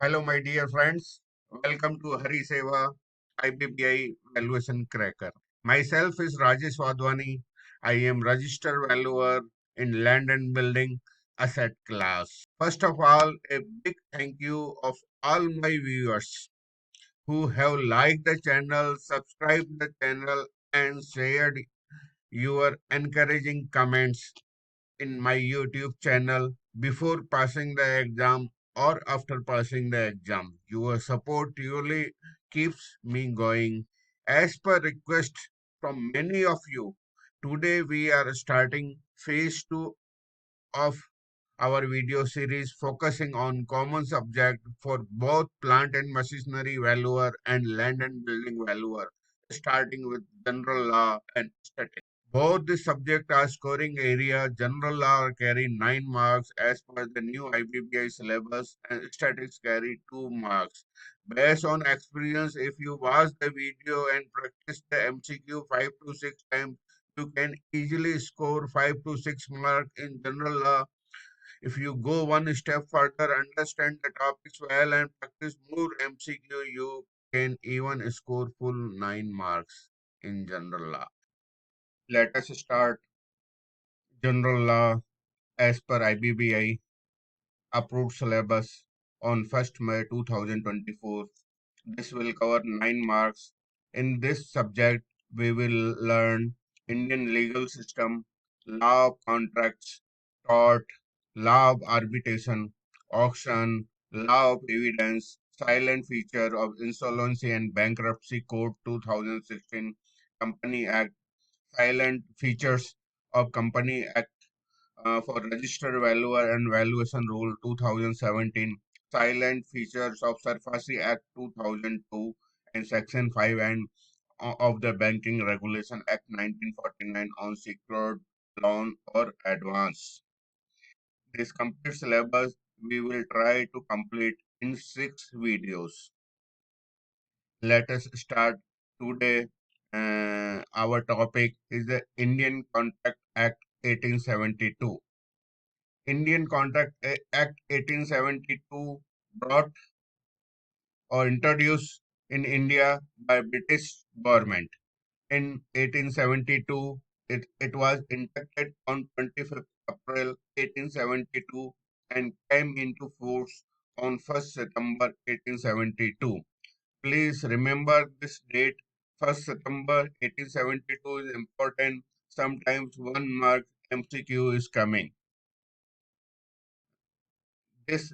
Hello, my dear friends. Welcome to Hari Seva IBBI Valuation Cracker. Myself is Rajesh Wadhwani. I am registered valuer in land and building asset class. First of all, a big thank you of all my viewers who have liked the channel, subscribed the channel, and shared your encouraging comments in my YouTube channel before passing the exam or after passing the exam. Your support really keeps me going. As per request from many of you, today we are starting phase 2 of our video series focusing on common subject for both plant and machinery valuer and land and building valuer, starting with general law and statistics. Both the subject are scoring area. General law carry 9 marks as per the new IBBI syllabus, and statistics carry 2 marks. Based on experience, if you watch the video and practice the MCQ 5 to 6 times, you can easily score 5 to 6 marks in general law. If you go one step further, understand the topics well and practice more MCQ, you can even score full 9 marks in general law. Let us start general law as per IBBI approved syllabus on 1st May 2024. This will cover 9 marks. In this subject, we will learn Indian legal system, law of contracts, tort, law of arbitration, auction, law of evidence, silent feature of insolvency and bankruptcy code 2016, Company Act, silent features of Company Act for registered valuer and valuation rule 2017, silent features of Surface Act 2002, and Section 5 and of the Banking Regulation Act 1949 on secured loan or advance. This complete syllabus we will try to complete in 6 videos. Let us start today. Our topic is the Indian Contract Act 1872. Indian Contract Act 1872 brought or introduced in India by British government. In 1872, it was enacted on 25th April 1872 and came into force on 1st September 1872. Please remember this date. 1st September 1872 is important. Sometimes 1 mark MCQ is coming. This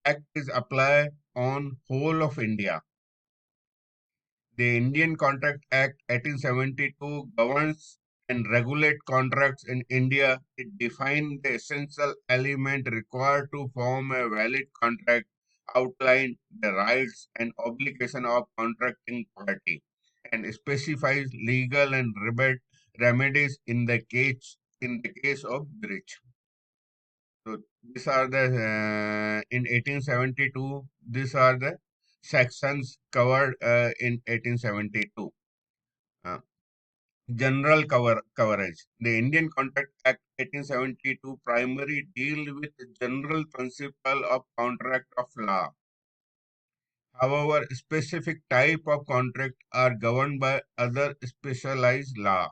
act is applied on whole of India. The Indian Contract Act 1872 governs and regulates contracts in India. It defines the essential element required to form a valid contract, outline the rights and obligation of contracting party, and specifies legal and remedies in the case of breach. So these are the in 1872. These are the sections covered in 1872. Uh, General coverage. The Indian Contract Act 1872 primarily deal with the general principle of contract of law. However, specific type of contract are governed by other specialized law.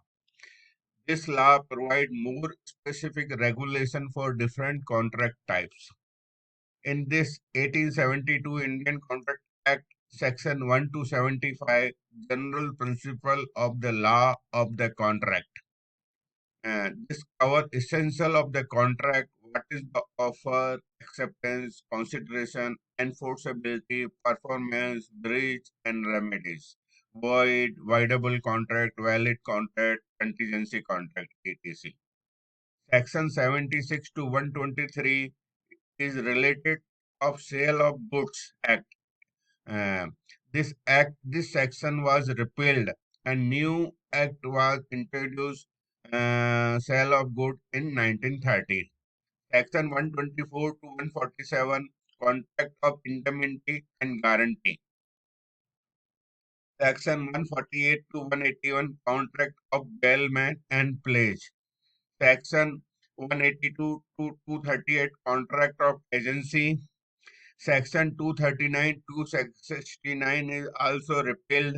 This law provide more specific regulation for different contract types. In this 1872 Indian Contract Act, Section 1 to 75, General Principle of the Law of the Contract. This covers essential of the contract, what is the offer, acceptance, consideration, enforceability, performance, breach, and remedies. Void, voidable contract, valid contract, contingency contract, etc. Section 76 to 123 is related of Sale of Goods Act. Uh, this section was repealed and new act was introduced, Sale of Goods in 1930. Section 124 to 147, Contract of Indemnity and Guarantee. Section 148 to 181, Contract of Bailment and Pledge. Section 182 to 238, Contract of Agency. Section 239 to 69 is also repealed.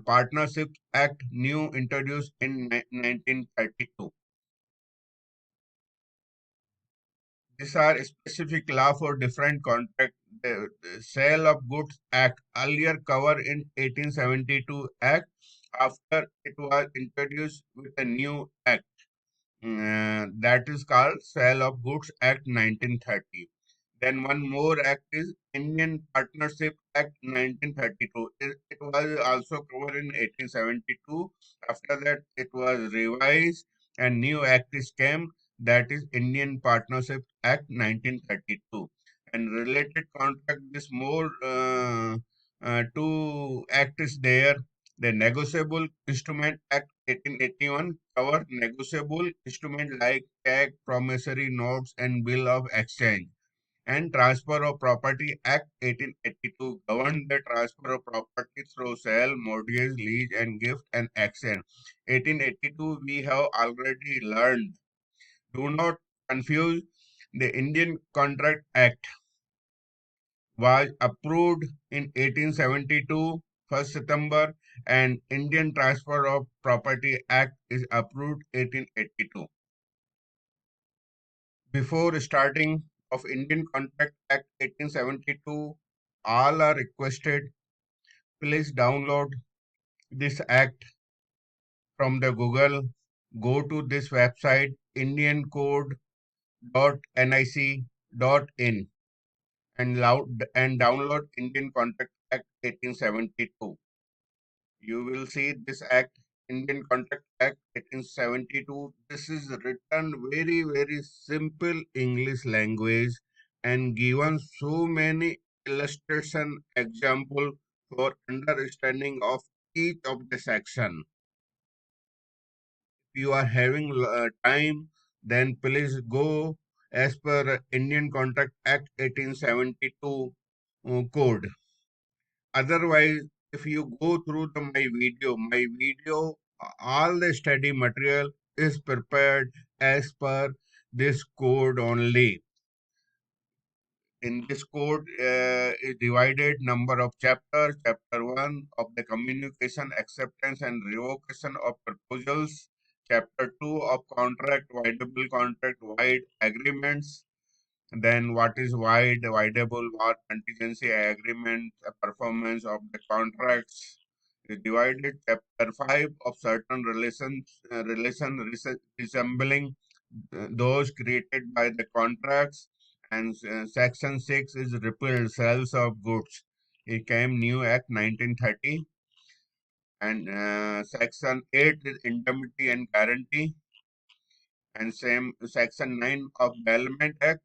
Partnership Act new introduced in 1932. These are specific law for different contract. The Sale of Goods Act earlier covered in 1872 Act. After it was introduced with a new act that is called Sale of Goods Act 1930. Then one more act is Indian Partnership Act 1932. It was also covered in 1872. After that, it was revised and new act is came, that is Indian Partnership Act 1932. And related contract is more two act is there. The Negotiable Instrument Act 1881 covered negotiable instrument like check, promissory notes, and bill of exchange. And Transfer of Property Act 1882 governed the transfer of property through sale, mortgage, lease, and gift and exchange. 1882 we have already learned. Do not confuse. The Indian Contract Act was approved in 1872, 1st September, and Indian Transfer of Property Act is approved 1882. Before starting of Indian Contract Act 1872, all are requested. Please download this act from the Google. Go to this website indiancode.nic.in and download Indian Contract Act 1872. You will see this act, Indian Contract Act 1872. This is written very simple English language and given so many illustration example for understanding of each of the section. If you are having time, then please go as per Indian Contract Act 1872 code. Otherwise, if you go through my video, all the study material is prepared as per this code only. In this code is divided number of chapters. Chapter 1 of the communication, acceptance and revocation of proposals. Chapter 2 of contract, voidable contract, void agreements. Then what is voidable, what contingency agreement, performance of the contracts is divided. Chapter 5 of certain resembling those created by the contracts. And section 6 is repealed, sales of goods. It came new act 1930. And section 8 is indemnity and guarantee. And same section 9 of Development Act.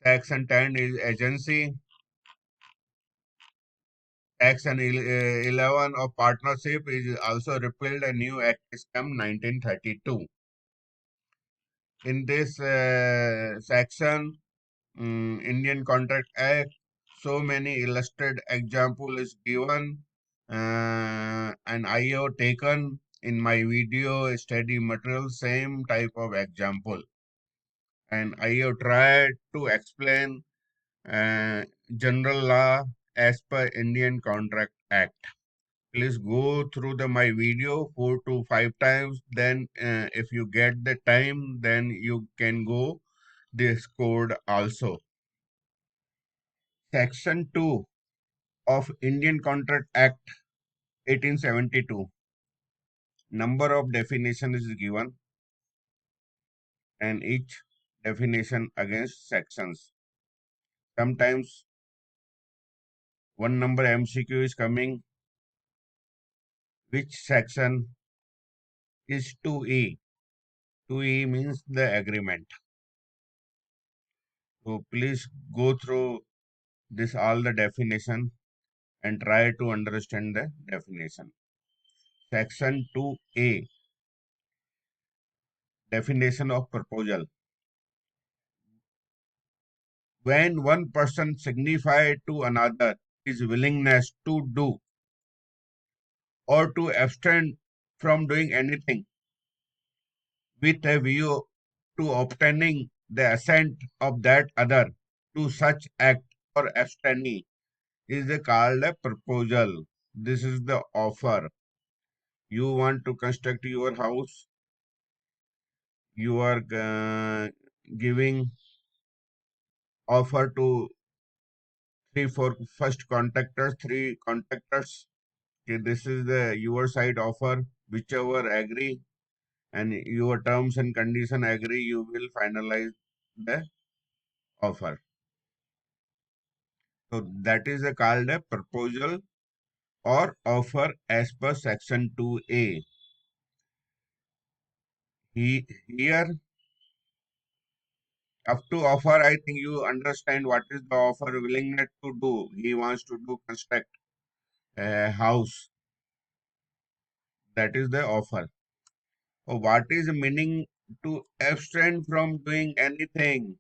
Section 10 is agency. Section 11 of partnership is also repealed. A new act is come 1932. In this section, Indian Contract Act, so many illustrated example is given, and I have taken in my video study material same type of example, and I have tried to explain general law as per Indian Contract Act. Please go through my video 4 to 5 times. Then, if you get the time, then you can go this code also. Section 2 of Indian Contract Act 1872. Number of definition is given and each definition against sections. Sometimes one number MCQ is coming. Which section is 2E? 2E means the agreement. So please go through this all the definition and try to understand the definition. Section 2A, definition of proposal. When one person signifies to another his willingness to do or to abstain from doing anything with a view to obtaining the assent of that other to such act or abstain is called a proposal. This is the offer. You want to construct your house, you are giving offer to three contractors. Okay, this is the your side offer. Whichever agree and your terms and condition agree, you will finalize the offer. So that is called a proposal or offer as per section 2A. Here up to offer, I think you understand what is the offer willingness to do. He wants to do construct a house. That is the offer. So what is the meaning to abstain from doing anything?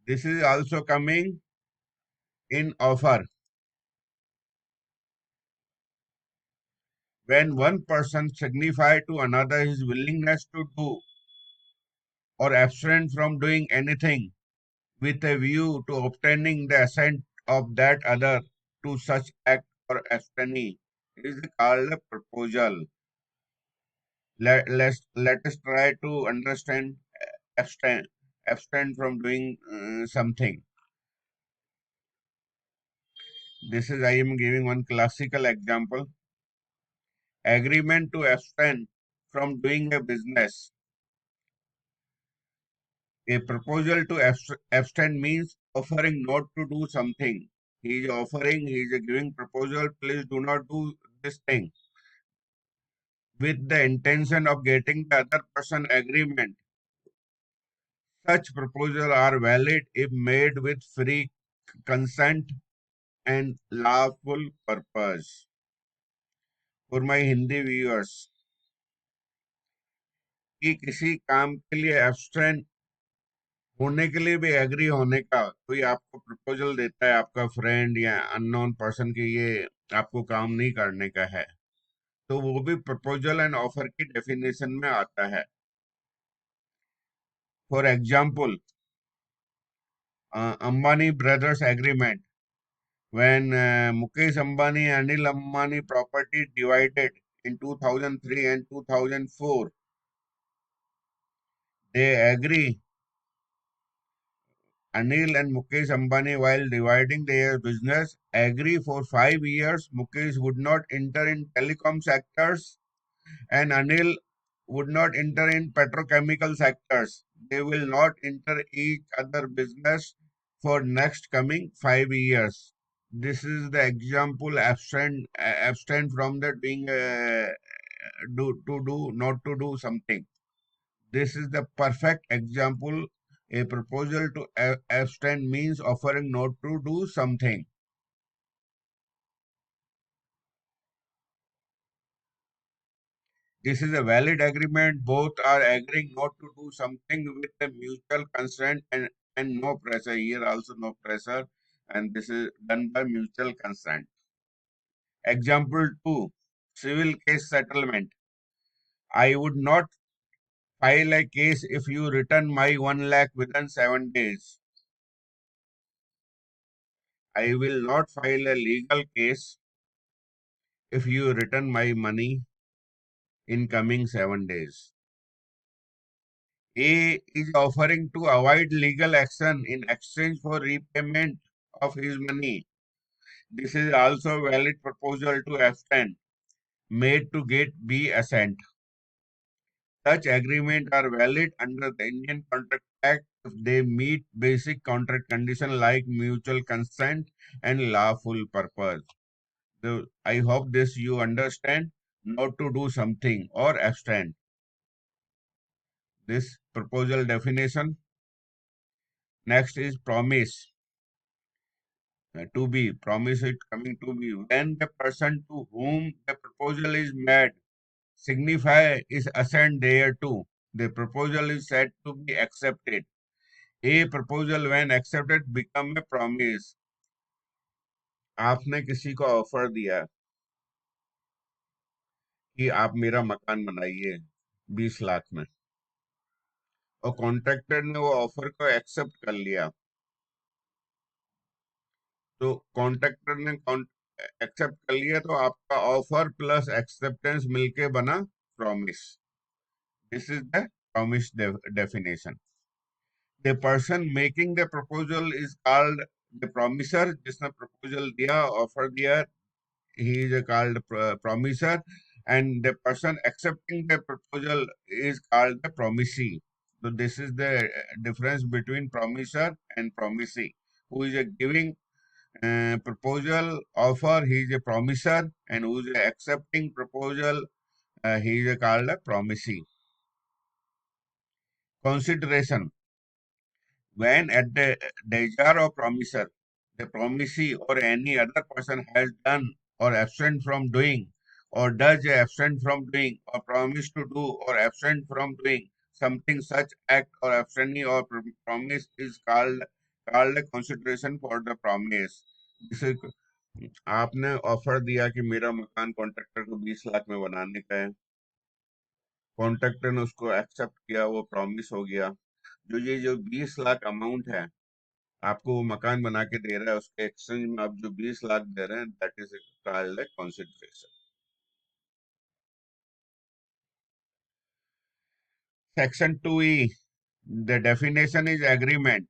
This is also coming in offer. When one person signify to another his willingness to do or abstain from doing anything with a view to obtaining the assent of that other to such act or abstaining, is called a proposal. Let us try to understand abstain from doing something. This is I am giving one classical example. Agreement to abstain from doing a business. A proposal to abstain means offering not to do something. He is offering, he is giving proposal, please do not do this thing, with the intention of getting the other person agreement. Such proposals are valid if made with free consent and lawful purpose. For my Hindi viewers, कि किसी काम के लिए abstain होने के लिए भी agree होने का कोई आपको प्रपोजल देता है, आपका फ्रेंड या अननोन पर्सन की ये आपको काम नहीं करने का है, तो वो भी प्रपोजल एंड ऑफर की डेफिनेशन में आता है. For example, Ambani brothers agreement, when Mukesh Ambani and Anil Ambani property divided in 2003 and 2004, they agree. Anil and Mukesh Ambani, while dividing their business, agree for 5 years. Mukesh would not enter in telecom sectors and Anil would not enter in petrochemical sectors. They will not enter each other business for next coming 5 years. This is the example abstain from the doing not to do something. This is the perfect example. A proposal to abstain means offering not to do something. This is a valid agreement. Both are agreeing not to do something with a mutual consent and no pressure. Here also no pressure, and this is done by mutual consent. Example 2, civil case settlement. I would not file a case if you return my 1 lakh within 7 days. I will not file a legal case if you return my money in coming 7 days. A is offering to avoid legal action in exchange for repayment of his money. This is also a valid proposal to abstain made to get B assent. Such agreements are valid under the Indian Contract Act if they meet basic contract conditions like mutual consent and lawful purpose. So I hope this you understand, not to do something or abstain. This proposal definition. Next is promise. To be, promise it coming to be. When the person to whom the proposal is made signify is assent thereto, the proposal is said to be accepted. A proposal when accepted become a promise. आपने किसी को offer दिया कि आप मेरा मकान बनाइए 20 लाख में, और कॉन्ट्रैक्टर ने वो ऑफर को एक्सेप्ट कर लिया, तो कॉन्ट्रैक्टर ने एक्सेप्ट कर लिया तो आपका ऑफर प्लस एक्सेप्टेंस मिलके बना promise. This is the promise definition. The person making the proposal is called the promiser. जिसने प्रपोजल दिया, ऑफर दिया, he is called promiser, and the person accepting the proposal is called the promisee. So this is the difference between promiser and promisee. Who is giving proposal offer, he is a promiser, and who is accepting proposal, he is called a promisee. Consideration. When at the desire of promiser, the promisee or any other person has done or absent from doing, or does absent from doing, or promise to do or absent from doing something, such act or abstaining or promise is called a consideration for the promise. जैसे आपने offer दिया कि मेरा मकान contractor को 20 लाख में बनाने का है, कॉन्ट्रैक्टर ने उसको एक्सेप्ट किया, वो प्रॉमिस हो गया. जो 20 लाख अमाउंट है आपको वो मकान बना के दे रहा है, उसके एक्सचेंज में आप जो 20 लाख दे रहे हैं, that is called consideration. Section 2E, the definition is agreement.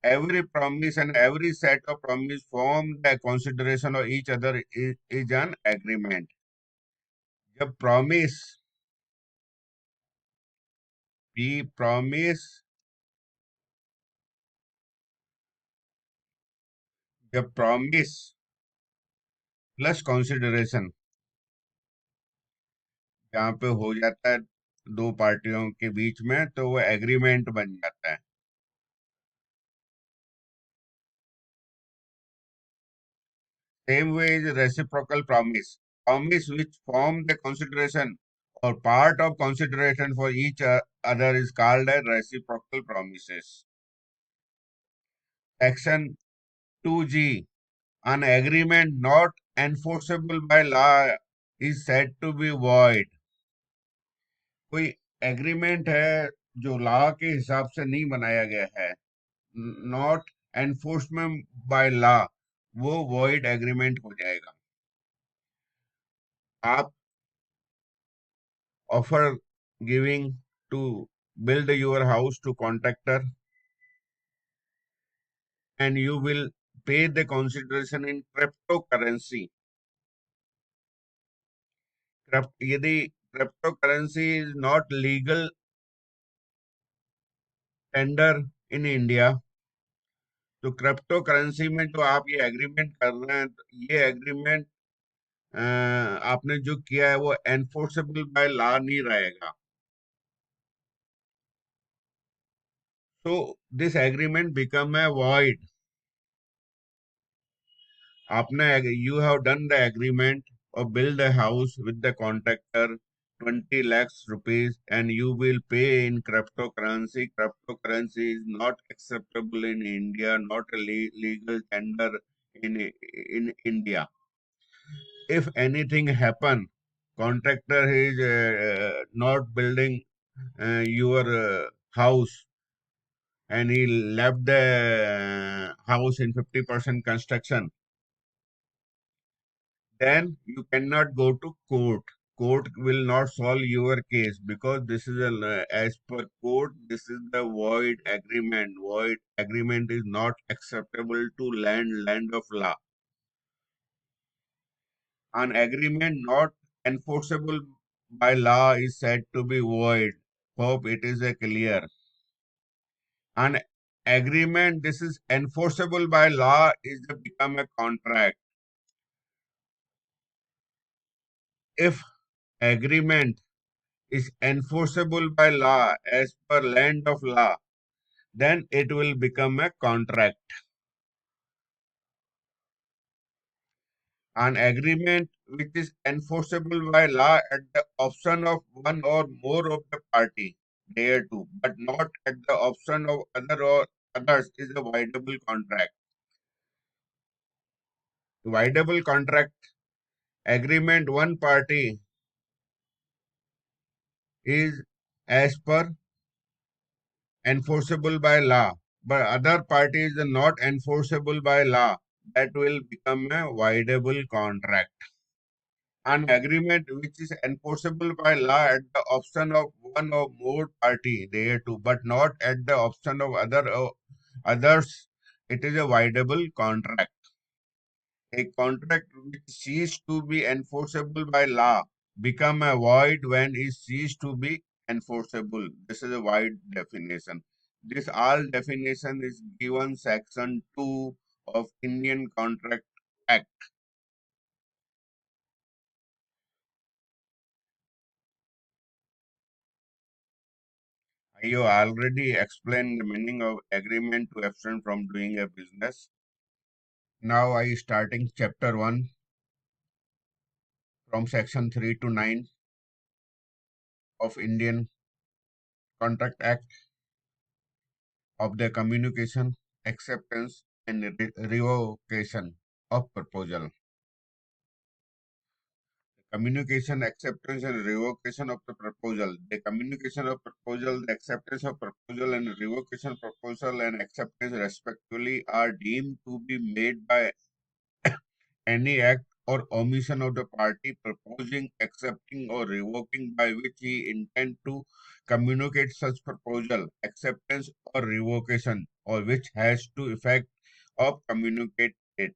Every promise and every set of promise form the consideration of each other is an agreement. जब promise, we promise, जब promise plus consideration जहाँ पे हो जाता है दो पार्टियों के बीच में, तो वो एग्रीमेंट बन जाता है. Same way is reciprocal promise. Promise which form the consideration or part of consideration for each other is called a reciprocal promises. Section 2G. An agreement not enforceable by law is said to be void. कोई agreement है जो law के हिसाब से नहीं बनाया गया है, नॉट एनफोर्समेंट बाय लॉ, वो void एग्रीमेंट हो जाएगा. आप offer giving to build your house to contractor, and you will pay the consideration in cryptocurrency. यदि cryptocurrency is not legal tender in India, तो क्रिप्टो करेंसी में जो आप ये एग्रीमेंट कर रहे हैं, तो ये एग्रीमेंट आपने जो किया है वो एनफोर्सेबल बाय लॉ नहीं रहेगा. So this agreement become a void. आपने you have done the agreement or build a house with the contractor 20 lakhs rupees, and you will pay in cryptocurrency. Cryptocurrency is not acceptable in India, not a legal tender in India. If anything happen, contractor is not building your house, and he left the house in 50% construction, then you cannot go to court. Court will not solve your case because this is as per court, this is the void agreement. Void agreement is not acceptable to land of law. An agreement not enforceable by law is said to be void. Hope it is a clear. An agreement this is enforceable by law is to become a contract. If agreement is enforceable by law as per land of law, then it will become a contract. An agreement which is enforceable by law at the option of one or more of the party thereto, but not at the option of other or others, is a voidable contract. Voidable contract agreement one party is as per enforceable by law, but other party is not enforceable by law. that will become a voidable contract. An agreement which is enforceable by law at the option of one or more party thereto, but not at the option of others, it is a voidable contract. A contract which ceased to be enforceable by law become a void when it ceased to be enforceable. This is a wide definition. This all definition is given section 2 of Indian Contract Act. I have already explained the meaning of agreement to abstain from doing a business. Now I starting chapter 1 from section 3 to 9 of Indian Contract Act of the communication, acceptance and revocation of proposal. Communication, acceptance and revocation of the proposal. The communication of proposal, the acceptance of proposal and revocation proposal and acceptance respectively are deemed to be made by any act or omission of the party proposing, accepting, or revoking by which he intend to communicate such proposal, acceptance, or revocation, or which has to effect of communicate it.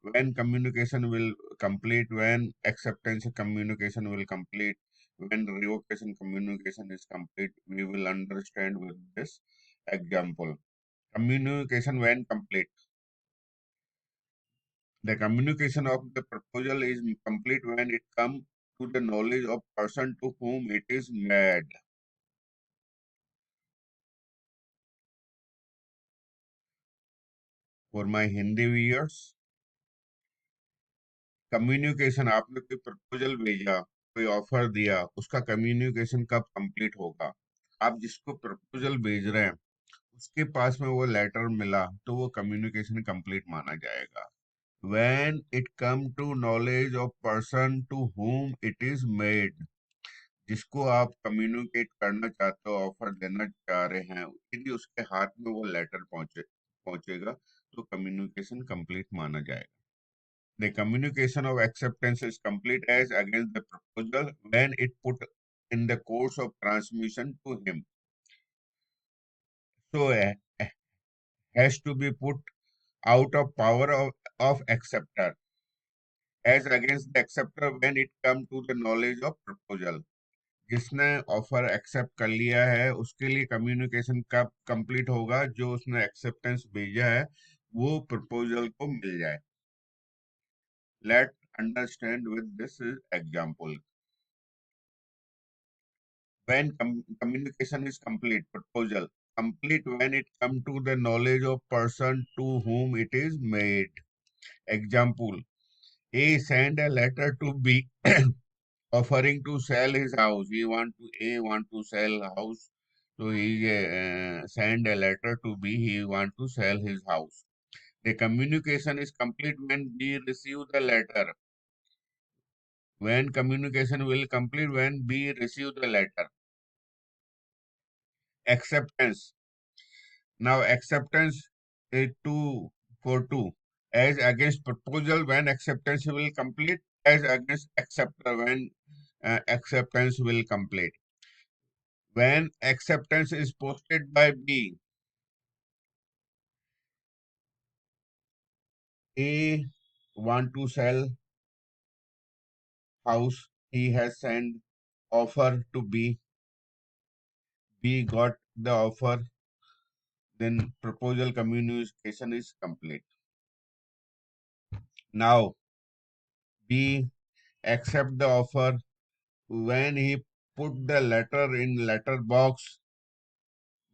When communication will complete, when acceptance communication will complete, when revocation communication is complete, we will understand with this example. Communication when complete. The communication of the proposal is complete when it comes to the knowledge of person to whom it is made. For my Hindi viewers, communication आपने कोई proposal भेजा, कोई offer दिया, उसका communication कब complete होगा? आप जिसको प्रपोजल भेज रहे हैं उसके पास में वो लेटर मिला तो वो कम्युनिकेशन कंप्लीट माना जाएगा. When it come to knowledge of person to whom it is made, जिसको आप कम्युनिकेट करना चाहते हो, ऑफर देना चाह रहे हैं, यदि उसके हाथ में वो लेटर पहुंचेगा तो कम्युनिकेशन कंप्लीट माना जाएगा. The communication of acceptance is complete as against the proposal when it put in the course of transmission to him. So has to be put out of power of acceptor as against the acceptor when it come to the knowledge of proposal. जिसने offer accept कर लिया है उसके लिए communication कब complete होगा? जो उसने एक्सेप्टेंस भेजा है वो प्रपोजल को मिल जाए. Let understand with this example. When communication is complete, proposal complete when it come to the knowledge of person to whom it is made. Example: A send a letter to B offering to sell his house. A want to sell house, so he send a letter to B. He want to sell his house. The communication is complete when B receive the letter. When communication will complete when B receive the letter. Acceptance. Now acceptance is 2 for 2. As against proposal when acceptance will complete, as against acceptor when acceptance will complete. When acceptance is posted by B, A want to sell house, he has sent offer to B. B got the offer, then proposal communication is complete. Now B accept the offer when he put the letter in letter box,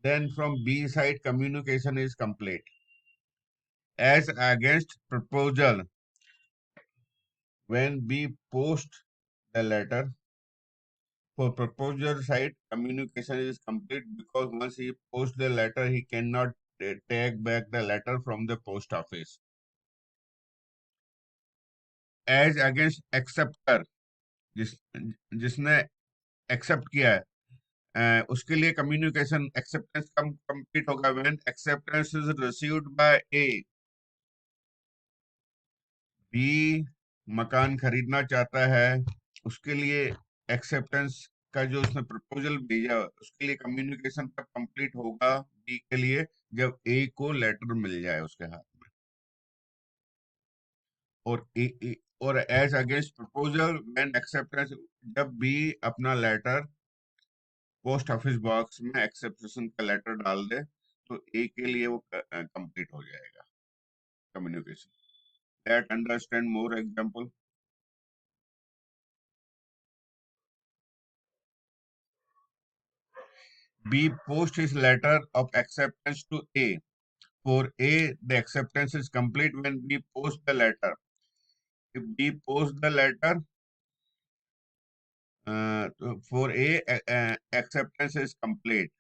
then from B side communication is complete. As against proposal, when B post the letter, for proposer side communication is complete because once he posts the letter, he cannot take back the letter from the post office. As against acceptor, जिसने accept किया है उसके लिए communication acceptance कम complete होगा when acceptance is received by A. B मकान खरीदना चाहता है, उसके लिए एक्सेप्टेंस का जो उसने प्रपोजल भेजा उसके लिए कम्युनिकेशन कब कंप्लीट होगा बी के लिए, जब ए को लेटर मिल जाए उसके हाथ में। और और as against proposal when acceptance, जब बी अपना लेटर पोस्ट ऑफिस बॉक्स में एक्सेप्टेशन का लेटर डाल दे तो ए के लिए वो कंप्लीट हो जाएगा communication. That understand more example. B post his letter of acceptance to A. For A, the acceptance is complete when B post the letter. If B post the letter, for A, acceptance is complete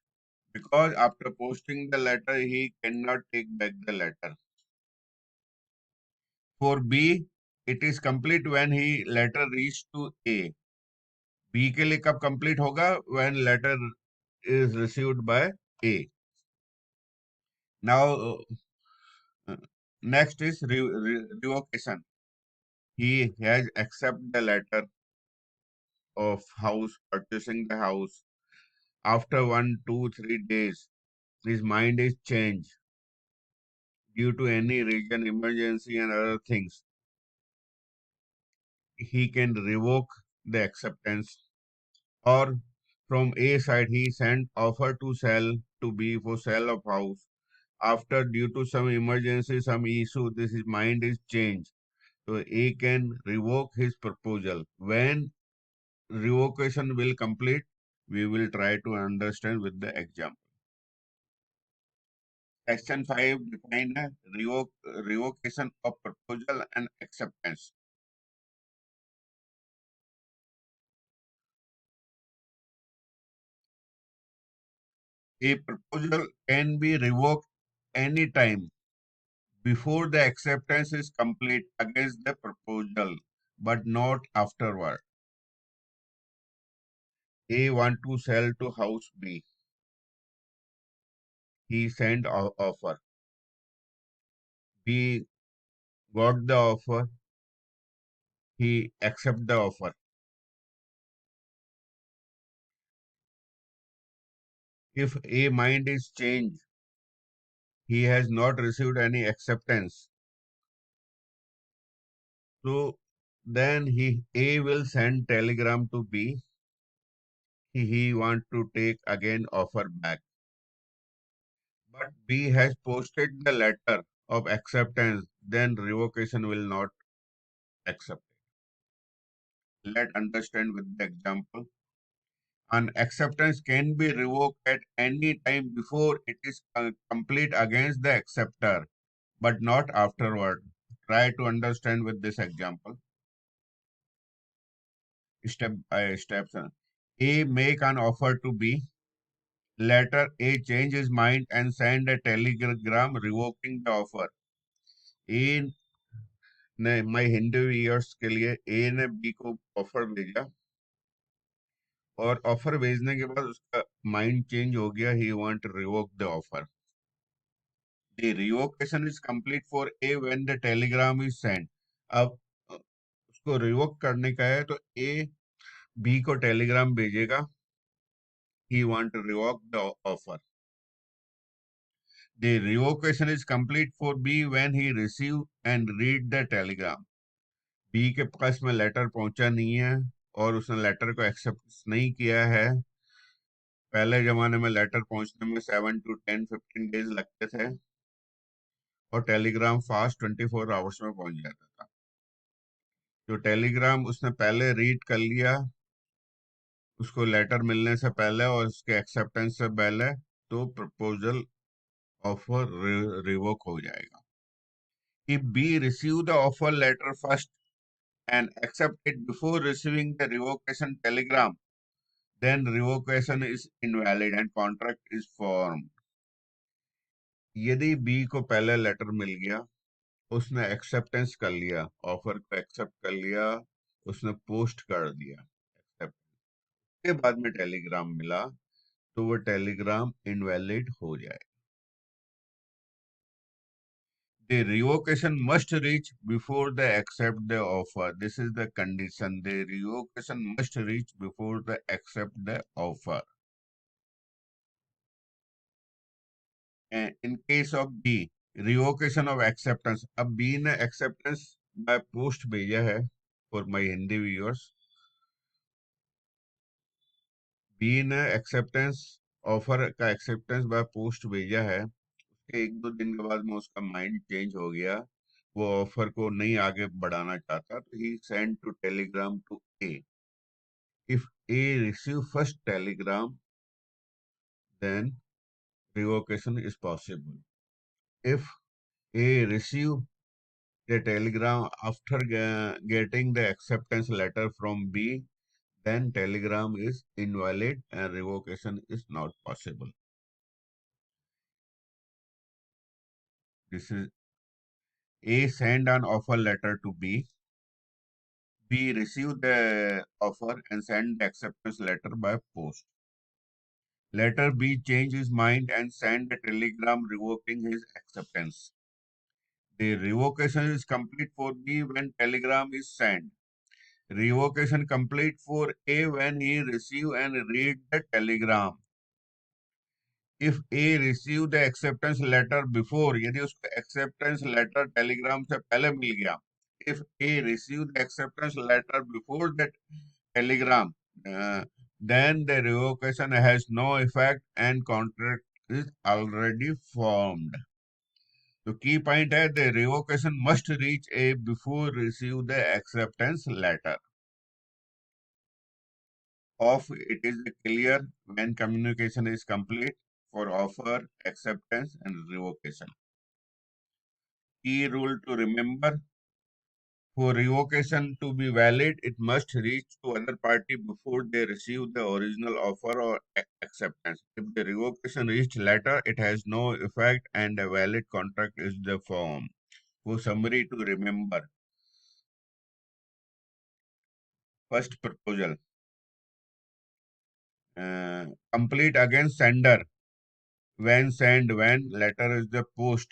because after posting the letter, he cannot take back the letter. For B, it is complete when he letter reach to A. B के लिए कब complete होगा? When letter is received by A. Now, next is revocation. He has accepted the letter of house purchasing the house. After 1, 2, 3 days, his mind is changed due to any reason, emergency, and other things. He can revoke the acceptance. Or from A side, he sent offer to sell to B for sale of house. After due to some emergency, some issue, this his mind is changed. So A can revoke his proposal. When revocation will complete, we will try to understand with the example. Section 5 define a revocation of proposal and acceptance. A proposal can be revoked any time before the acceptance is complete against the proposal, but not afterward. A want to sell to house B. He sent offer. B got the offer. He accept the offer. If A mind is changed, he has not received any acceptance. So then A will send telegram to B. He want to take again offer back. But B has posted the letter of acceptance, then revocation will not accept it. Let understand with the example. An acceptance can be revoked at any time before it is complete against the acceptor, but not afterward. Try to understand with this example. Step by step. A make an offer to B. Later, A change his mind and send a telegram revoking the offer. A ने मैं Hindi years के लिए ए ने B को offer भेजा और offer भेजने के बाद उसका माइंड चेंज हो गया. He want to revoke the offer. The revocation is complete for A when the telegram is send. अब उसको रिवोक करने का है तो ए बी को टेलीग्राम भेजेगा. He want to revoke the offer. The revocation is complete for B when he receive and read the telegram. B के पास में लेटर पहुंचा नहीं है और उसने लेटर को एक्सेप्ट नहीं किया है. पहले जमाने में लेटर पहुंचने में 7 to 10 15 डेज लगते थे और टेलीग्राम फास्ट 24 आवर्स में पहुंच जाता था. जो टेलीग्राम उसने पहले रीड कर लिया उसको लेटर मिलने से पहले और उसके एक्सेप्टेंस से पहले, तो प्रपोजल ऑफर रिवोक हो जाएगा. If B receive the offer letter first and accept it before receiving the revocation telegram, then revocation is invalid and contract is formed. यदि बी को पहले लेटर मिल गया, उसने एक्सेप्टेंस कर लिया, ऑफर को एक्सेप्ट कर लिया, उसने पोस्ट कर दिया एक्सेप्ट, के बाद में टेलीग्राम मिला तो वो टेलीग्राम इनवैलिड हो जाए. The revocation must reach before they accept the offer. This is the condition. The revocation must reach before they accept the offer. And in case of B, revocation of acceptance. अब B ने acceptance by post भेजा है for my Hindi viewers. B ने acceptance offer का acceptance by post भेजा है. एक दो दिन के बाद में उसका माइंड चेंज हो गया, वो ऑफर को नहीं आगे बढ़ाना चाहता, तो he send two telegram to A. If A receive first telegram, then revocation is possible. If A receive the telegram after getting the acceptance letter from B, then telegram is invalid and revocation is not possible. This is A send an offer letter to B. B receive the offer and send the acceptance letter by post. Later B change his mind and send a telegram revoking his acceptance. The revocation is complete for B when telegram is sent. Revocation complete for A when he receive and read the telegram. If A receive the acceptance letter before, यदि उसको acceptance letter telegram से पहले मिल गया, if A receive the acceptance letter before that telegram, then the revocation has no effect and contract is already formed. The key point है the revocation must reach A before receive the acceptance letter. Of it is clear when communication is complete for offer, acceptance, and revocation. Key rule to remember: for revocation to be valid, it must reach to other party before they receive the original offer or acceptance. If the revocation reached later, it has no effect and a valid contract is the form. For summary to remember: first proposal, complete against sender when send, when letter is the post.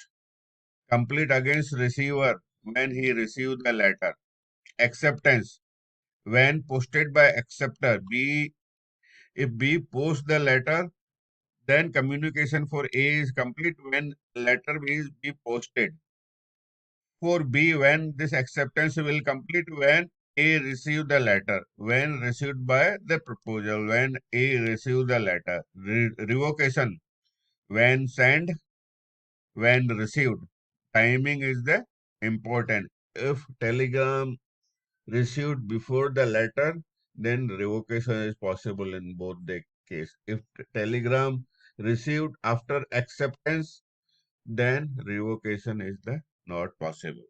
Complete against receiver when he received the letter. Acceptance when posted by acceptor. B, if B posts the letter, then communication for A is complete when letter B is be posted. For B, when this acceptance will complete when A received the letter, when received by the proposal, when A received the letter. Revocation when sent, when received. Timing is the important. If telegram received before the letter, then revocation is possible in both the case. If telegram received after acceptance, then revocation is the not possible.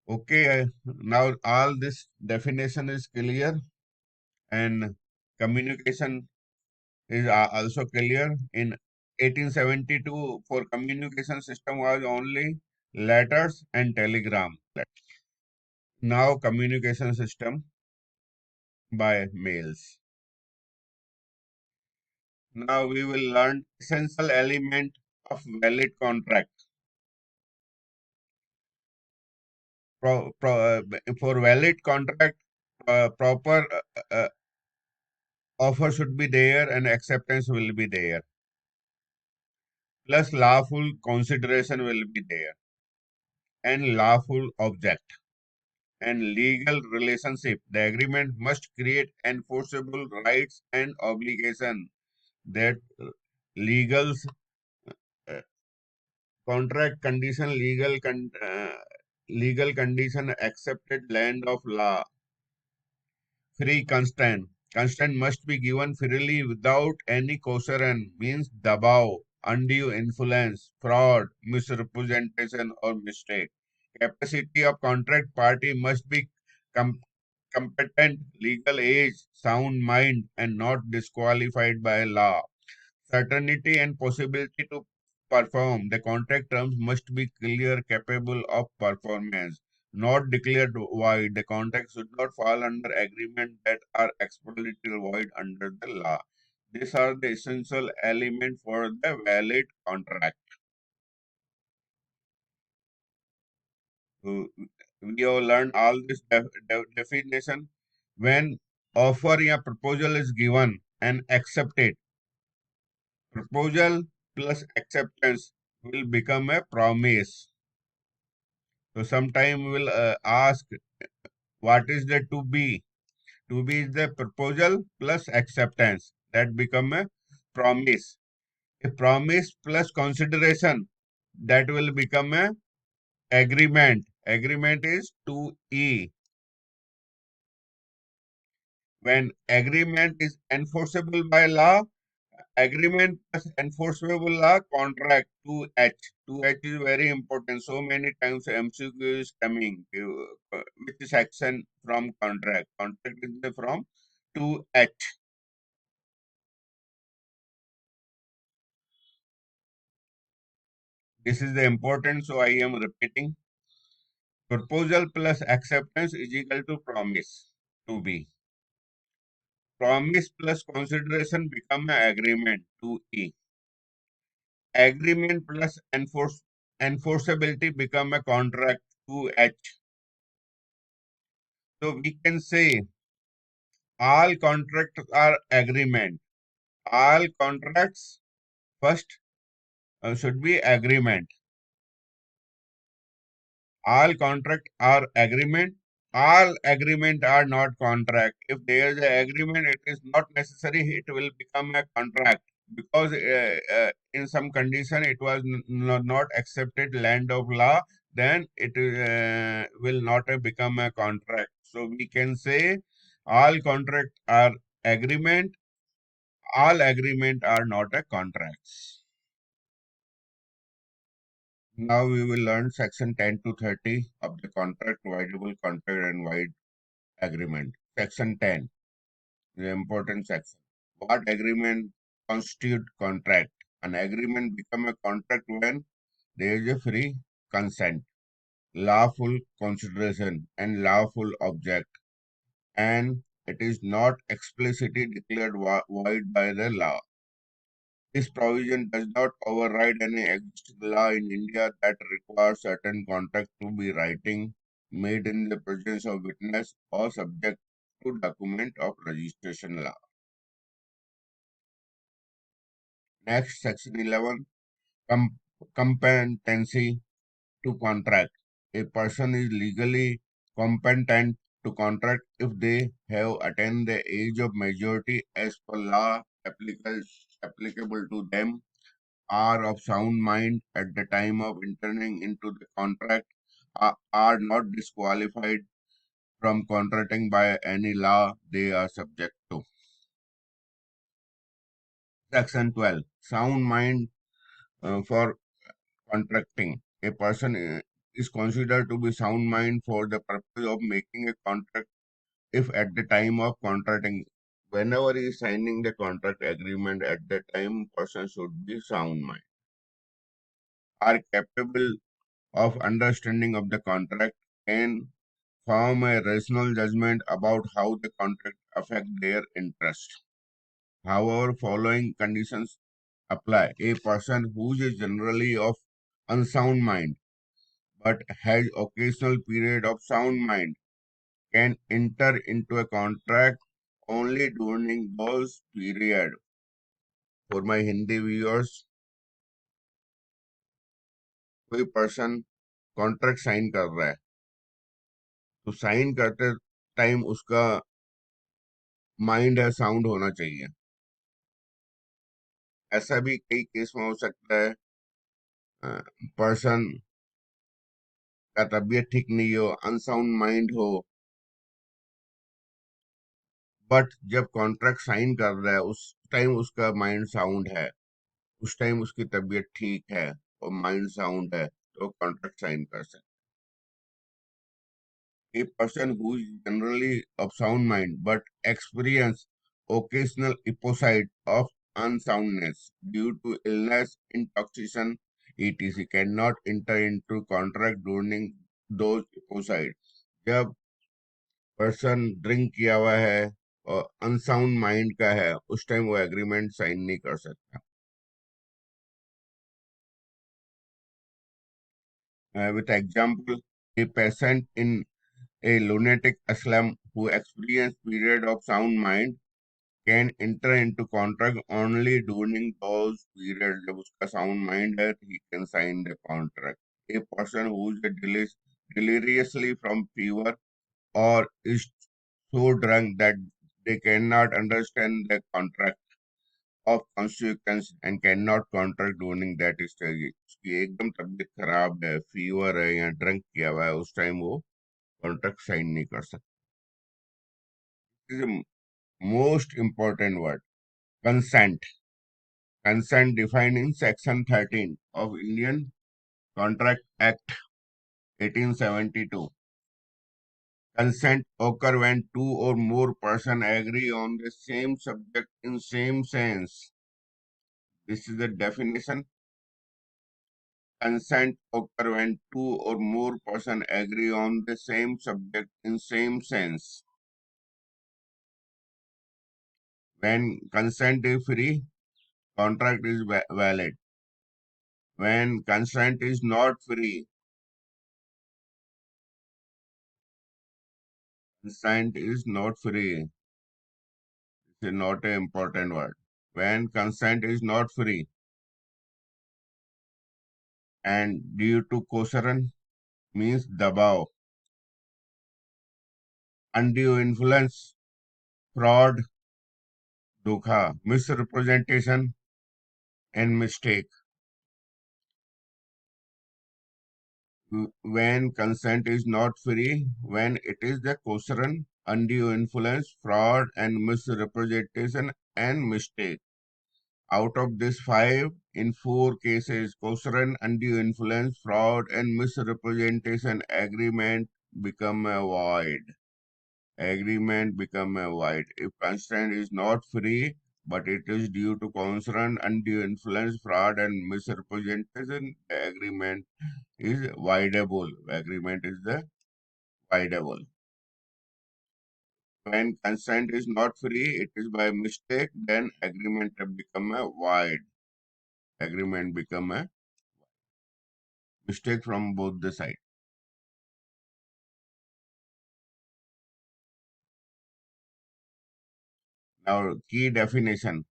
Okay, now all this definition is clear and communication is also clear. In 1872, for communication system was only letters and telegram. Now communication system by mails. Now we will learn essential element of valid contract. For valid contract, proper offer should be there and acceptance will be there. Plus lawful consideration will be there and lawful object and legal relationship. The agreement must create enforceable rights and obligation that legals contract condition legal condition accepted land of law. Free consent. Consent must be given freely without any coercion, means dabao, undue influence, fraud, misrepresentation, or mistake. Capacity of contract party must be com- competent, legal age, sound mind, and not disqualified by law. Certainty and possibility to perform. The contract terms must be clear, capable of performance, not declared void. The contract should not fall under agreement that are explicitly void under the law. These are the essential element for the valid contract. So, we have learned all this definition. When offer a proposal is given and accepted, proposal plus acceptance will become a promise. So sometime we will ask what is the to be. To be is the proposal plus acceptance. That become a promise. A promise plus consideration, that will become a agreement. Agreement is 2E. When agreement is enforceable by law, agreement plus enforceable law, contract 2H. 2H is very important. So many times MCQ is coming. Which is action from contract? Contract is from 2H. This is the important, so I am repeating. Proposal plus acceptance is equal to promise, to be. Promise plus consideration become an agreement, 2E. Agreement plus enforceability become a contract, 2H. So we can say all contracts are agreement. All contracts first should be agreement. All contract are agreement. All agreement are not contract. If there is an agreement, it is not necessary it will become a contract, because in some condition it was not accepted land of law, then it will not become a contract. So we can say all contract are agreement. All agreement are not a contracts. Now we will learn section 10 to 30 of the contract, voidable contract and void agreement. Section 10, the important section. What agreement constitute contract? An agreement become a contract when there is a free consent, lawful consideration, and lawful object, and it is not explicitly declared void by the law. This provision does not override any existing law in India that requires certain contract to be writing, made in the presence of witness, or subject to document of registration law. Next, section 11, com- competency to contract. A person is legally competent to contract if they have attained the age of majority as per law applicable to them, are of sound mind at the time of entering into the contract, are not disqualified from contracting by any law they are subject to. Section 12. Sound mind for contracting. A person is considered to be sound mind for the purpose of making a contract if at the time of contracting, whenever he is signing the contract agreement, at that time person should be sound mind, are capable of understanding of the contract, and form a rational judgment about how the contract affect their interest. However, following conditions apply. A person who is generally of unsound mind but has occasional period of sound mind can enter into a contract only during those period. For my Hindi viewers, कोई person contract sign कर रहा है, तो sign करते time उसका mind है sound होना चाहिए. ऐसा भी कई केस में हो सकता है पर्सन का तबीयत ठीक नहीं हो, अनसाउंड माइंड हो, बट जब कॉन्ट्रैक्ट साइन कर रहा है उस टाइम उसका माइंड साउंड है, उस टाइम उसकी तबीयत ठीक है और माइंड साउंड है, तो कॉन्ट्रैक्ट साइन कर सकते. A person who is generally of sound mind but experience occasional episode of unsoundness due to illness, intoxication, etc. cannot enter into contract during those episodes. जब पर्सन ड्रिंक किया हुआ है unsound mind का है, उस time वो agreement sign नहीं कर सकता. With example, a patient in a lunatic asylum who experience period of sound mind can enter into contract only during those periods. जब उसका sound mind है, he can sign the contract. A person who is deliriously from fever or is so drunk that they cannot understand the contract of consequence and cannot contract during that stage. उसकी एकदम तबीयत खराब है, fever है या drunk किया हुआ है, उस टाइम वो कॉन्ट्रैक्ट साइन नहीं कर सकता. Is most important word, consent. Consent defined in Section 13 of Indian Contract Act 1872. Consent occur when two or more persons agree on the same subject in same sense. This is the definition. Consent occur when two or more persons agree on the same subject in same sense. When consent is free, contract is valid. When consent is not free, consent is not free. This is not an important word. When consent is not free and due to coercion means dabav, undue influence, fraud, dhokha, misrepresentation, and mistake. When consent is not free, when it is the coercion, undue influence, fraud, and misrepresentation and mistake. Out of these five, in 4 cases, coercion, undue influence, fraud, and misrepresentation, agreement become a void. Agreement become a void. If consent is not free, but it is due to coercion, undue influence, fraud, and misrepresentation, the agreement is voidable. Agreement is the voidable. When consent is not free, it is by mistake, then agreement become a void. Agreement become a mistake from both the sides. Now, key definition.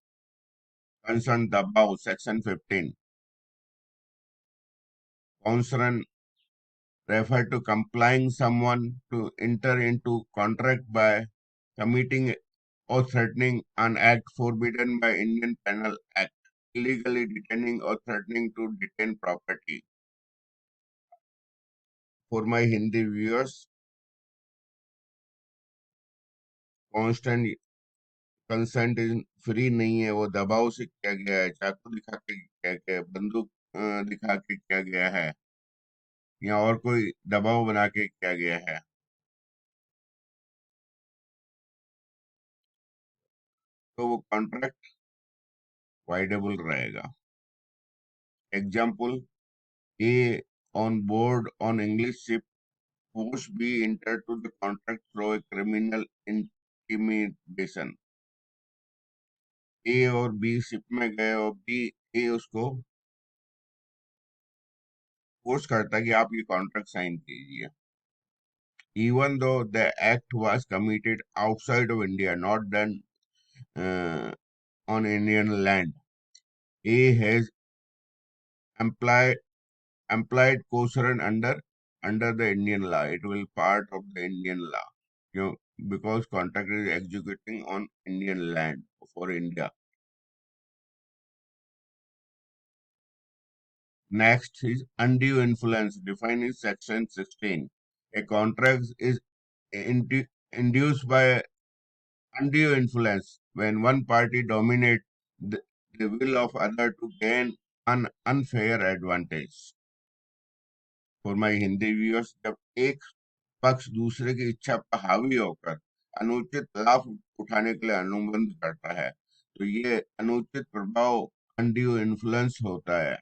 Consent above section 15. Concern refer to compelling someone to enter into contract by committing or threatening an act forbidden by Indian Penal Act, illegally detaining or threatening to detain property. For my Hindi viewers, constant consent free नहीं है, वो दबाव से किया गया है, चाकू दिखा के किया गया है, बंदूक दिखा के किया गया है, या और कोई दबाव बना के किया गया है, तो वो कॉन्ट्रैक्ट वाइडेबल रहेगा. Example, A on board on English ship force B entered to the contract through a criminal intimidation. ए और बी शिप में गए और बी ए उसको फोर्स करता है कि आप ये कॉन्ट्रैक्ट साइन कीजिए. Even though the act was committed outside of India, not done uh, on Indian land, A has implied coercion under the Indian law. It will part of the Indian law, you know, because contract is executing on Indian land for India. Next is undue influence, defined in section 16. A contract is induced by undue influence when one party dominates the, the will of other to gain an unfair advantage. For my Hindi viewers, जब एक पक्ष दूसरे की इच्छा पर हावी होकर अनुचित लाभ उठाने के लिए अनुबंध करता है, तो ये अनुचित प्रभाव undue influence होता है.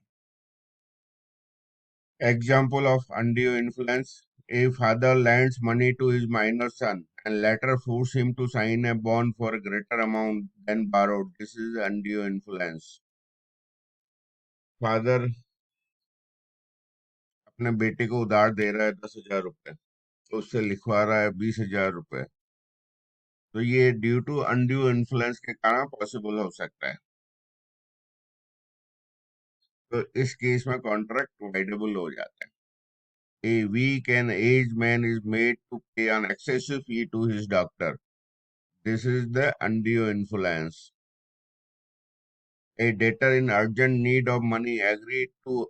Example of undue influence: a father lends money to his minor son and later force him to sign a bond for a greater amount than borrowed. This is undue influence. Father अपने बेटे को उधार दे रहा है 10,000 रुपए, तो उससे लिखवा रहा है 20,000 रुपए, तो ये ड्यू टू अनड्यू इन्फ्लुएंस के कारण पॉसिबल हो सकता है। तो इस केस में कॉन्ट्रैक्ट वाइडेबल हो जाता है। A weak and aged man is made to pay an excessive fee to his doctor. This is the undue influence. A debtor in urgent need of money agreed to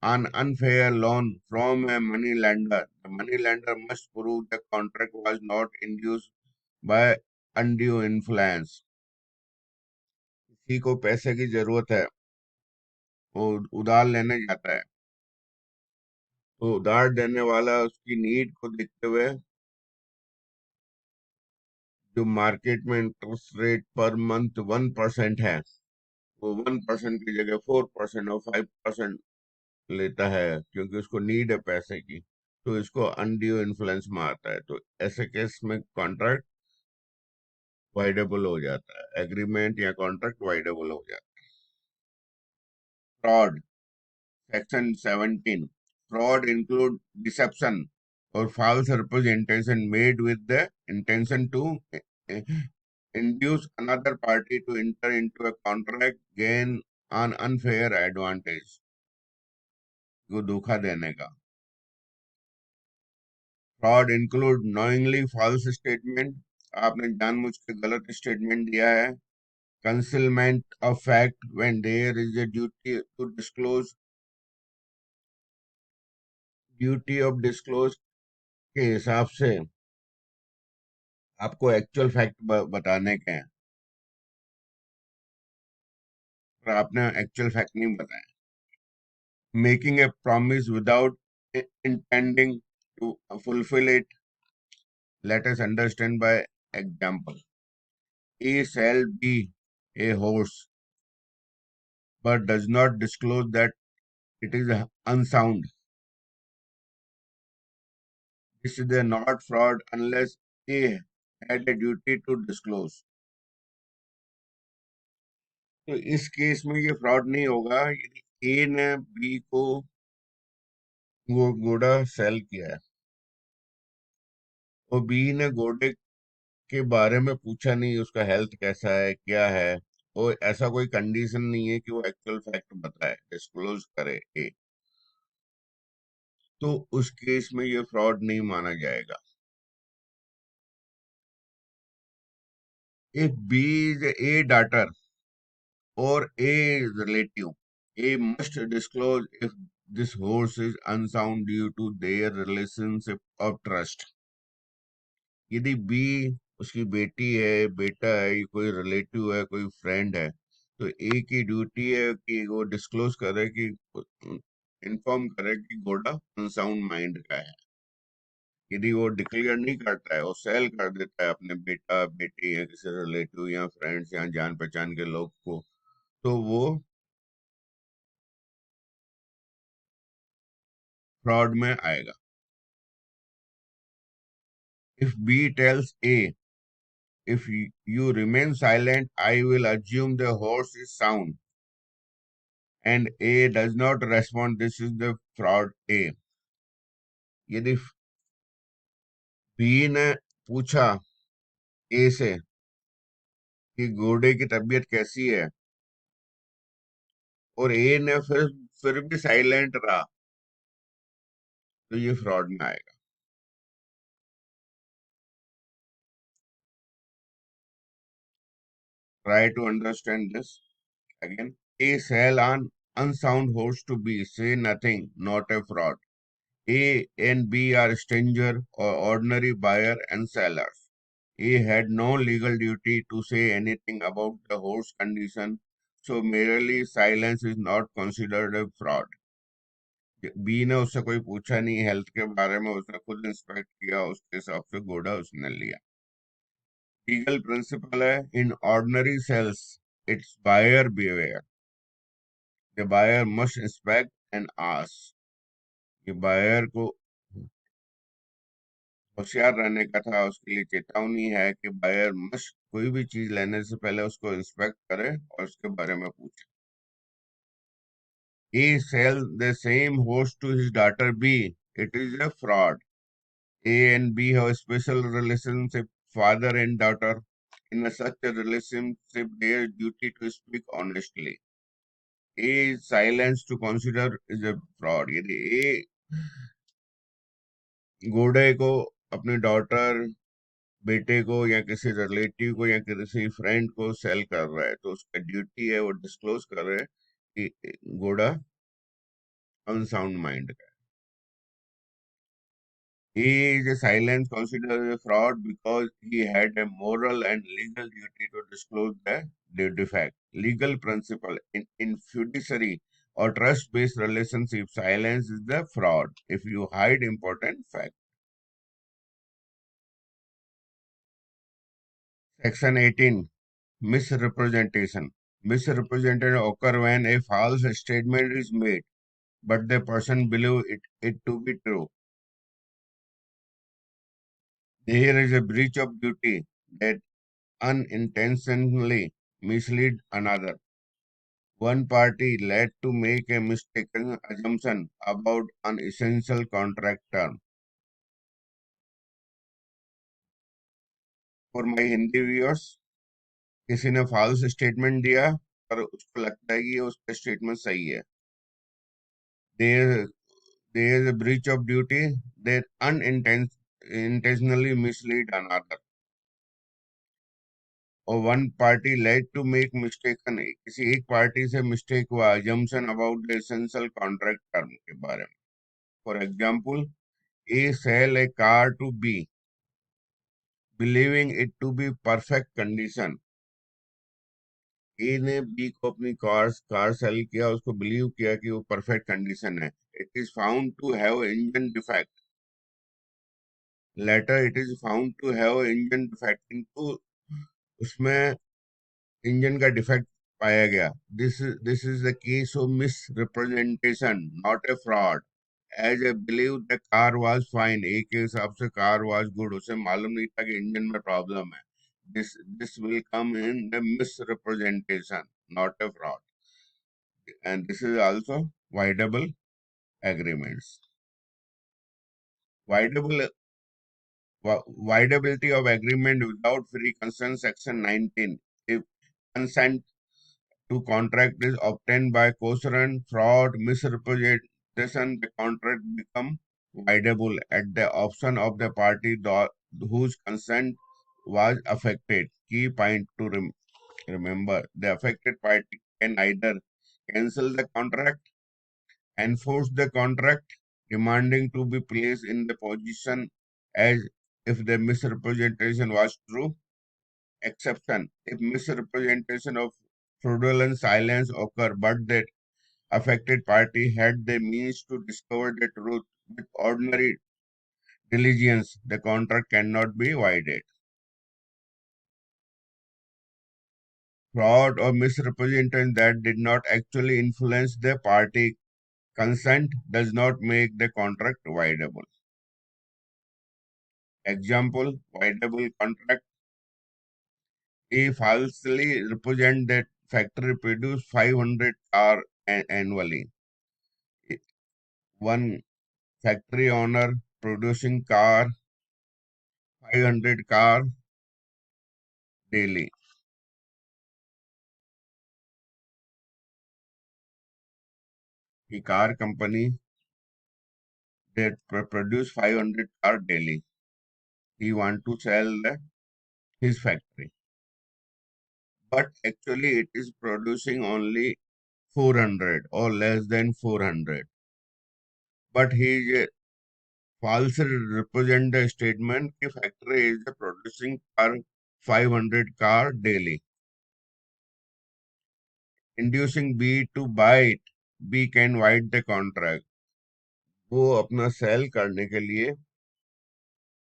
an unfair loan from a money lender. The money lender must prove the contract was not induced by undue influence. किसी को पैसे की जरूरत है, वो उधार लेने जाता है, तो उधार देने वाला उसकी नीड को देखते हुए जो मार्केट में इंटरेस्ट रेट पर मंथ 1% है, वो 1% की जगह 4% और 5% लेता है, क्योंकि उसको नीड है पैसे की, तो इसको अनड्यू इन्फ्लुएंस में आता है। तो ऐसे केस में कॉन्ट्रैक्ट वाइडेबल हो जाता है, एग्रीमेंट या कॉन्ट्रैक्ट वाइडेबल हो जाता है। Fraud, section 17। Fraud include deception or false representation made with the intention to induce another party to enter into a contract, gain an unfair advantage, को धोखा देने का। Fraud include knowingly false statement, आपने जानबूझ के गलत स्टेटमेंट दिया है। Concealment of fact when there is a duty of disclose के हिसाब से आपको एक्चुअल फैक्ट बताने के हैं, पर आपने एक्चुअल फैक्ट नहीं बताया। Making a promise without intending to fulfill it. Let us understand by example. A shall be a horse, but does not disclose that it is unsound. This is not fraud unless A had a duty to disclose. तो इस case में ये fraud नहीं होगा यदि ए ने B को वो घोड़ा सेल किया है और बी ने घोड़े के बारे में पूछा नहीं, उसका हेल्थ कैसा है, क्या है, और ऐसा कोई कंडीशन नहीं है कि वो एक्चुअल फैक्ट बताए, डिस्क्लोज करे ए, तो उस केस में ये फ्रॉड नहीं माना जाएगा। If B is A daughter और A is relative, A must disclose if this horse is unsound due to their relationship of trust. यदि बी उसकी बेटी है, बेटा है, कोई रिलेटिव है, कोई फ्रेंड है, तो ए की ड्यूटी है कि वो डिस्क्लोज करे, कि इन्फॉर्म करे कि घोड़ा अनसाउंड माइंड का है। यदि वो डिक्लेयर नहीं करता है और सेल कर देता है अपने बेटा बेटी या किसी रिलेटिव या फ्रेंड्स या जान पहचान के लोग को, तो वो फ्रॉड में आएगा। If B tells A, if you remain silent, I will assume the horse is sound, and A does not respond, this is the fraud A. यदि B ने पूछा A से कि घोड़े की तबीयत कैसी है, और A ने फिर भी साइलेंट रहा, तो ये फ्रॉड में आएगा। Try to understand this again. A sell an unsound horse to B, say nothing, not a fraud. A and B are stranger or ordinary buyer and sellers. A had no legal duty to say anything about the horse condition, so merely silence is not considered a fraud. B ने उससे कोई पूछा नहीं health के बारे में, उसने खुद इंस्पेक्ट किया, उसके हिसाब से घोड़ा उसने लिया। लीगल प्रिंसिपल है, in ordinary sales it's buyer beware, the buyer must inspect and ask. ये बायर को होशियार रहने का था। उसके लिए चेतावनी है कि बायर मस्ट कोई भी चीज लेने से पहले उसको इंस्पेक्ट करे और उसके बारे में पूछे। He sells the same horse to his daughter B. It is a fraud. A and B have a special relationship, father and daughter. In such a relationship, their duty to speak honestly. A is silence to consider is a fraud. यदि A घोड़े को अपनी daughter, बेटे को या किसी relative को या किसी फ्रेंड को सेल कर रहा है तो उसका ड्यूटी है वो डिस्क्लोज कर रहा है कि घोड़ा अनसाउंड माइंड का है। He is a silence considered a fraud because he had a moral and legal duty to disclose the defect. Legal principle in fiduciary or trust-based relationship, silence is the fraud if you hide important fact. Section 18. Misrepresentation. Misrepresentation occur when a false statement is made, but the person believes it to be true. Here is a breach of duty that unintentionally mislead another. One party led to make a mistaken assumption about an essential contract term. For my Hindi viewers, किसी ने false statement दिया और उसको लगता है कि उसका statement सही है. There, there is a breach of duty that unintentionally mislead another. और one party led to make mistaken, किसी एक पार्टी से mistake हुआ assumption about the essential contract term के बारे में. For example, A sell a car to B, believing it to be perfect condition. A ने B को अपनी कार सेल किया, उसको बिलीव किया कि वो परफेक्ट कंडीशन है. It is found to have engine defect. Later it is found to have engine defect. किंतु उसमें इंजन का डिफेक्ट पाया गया. This is the case of misrepresentation, not a fraud. As I believe the car was fine. एक के हिसाब से car was good. उसे मालूम नहीं था कि इंजन में प्रॉब्लम है. This will come in the misrepresentation, not a fraud. And this is also voidable agreements. Voidable Voidability of agreement without free consent, section 19. If consent to contract is obtained by coercion, fraud, misrepresentation, the contract become voidable at the option of the party whose consent was affected. Key point to remember, the affected party can either cancel the contract, enforce the contract, demanding to be placed in the position as if the misrepresentation was true. Exception, if misrepresentation of fraudulent silence occur, but the affected party had the means to discover the truth with ordinary diligence, the contract cannot be voided. Fraud or misrepresentation that did not actually influence the party consent does not make the contract voidable. Example, voidable contract. He falsely represent that factory produce 500 car annually. One factory owner producing 500 car daily. The car company that produce 500 car daily. He want to sell his factory, but actually it is producing only 400 or less than 400. But he falsely represent the statement कि factory is producing 500 car daily, inducing B to buy it. B can void the contract. वो अपना cell करने के लिए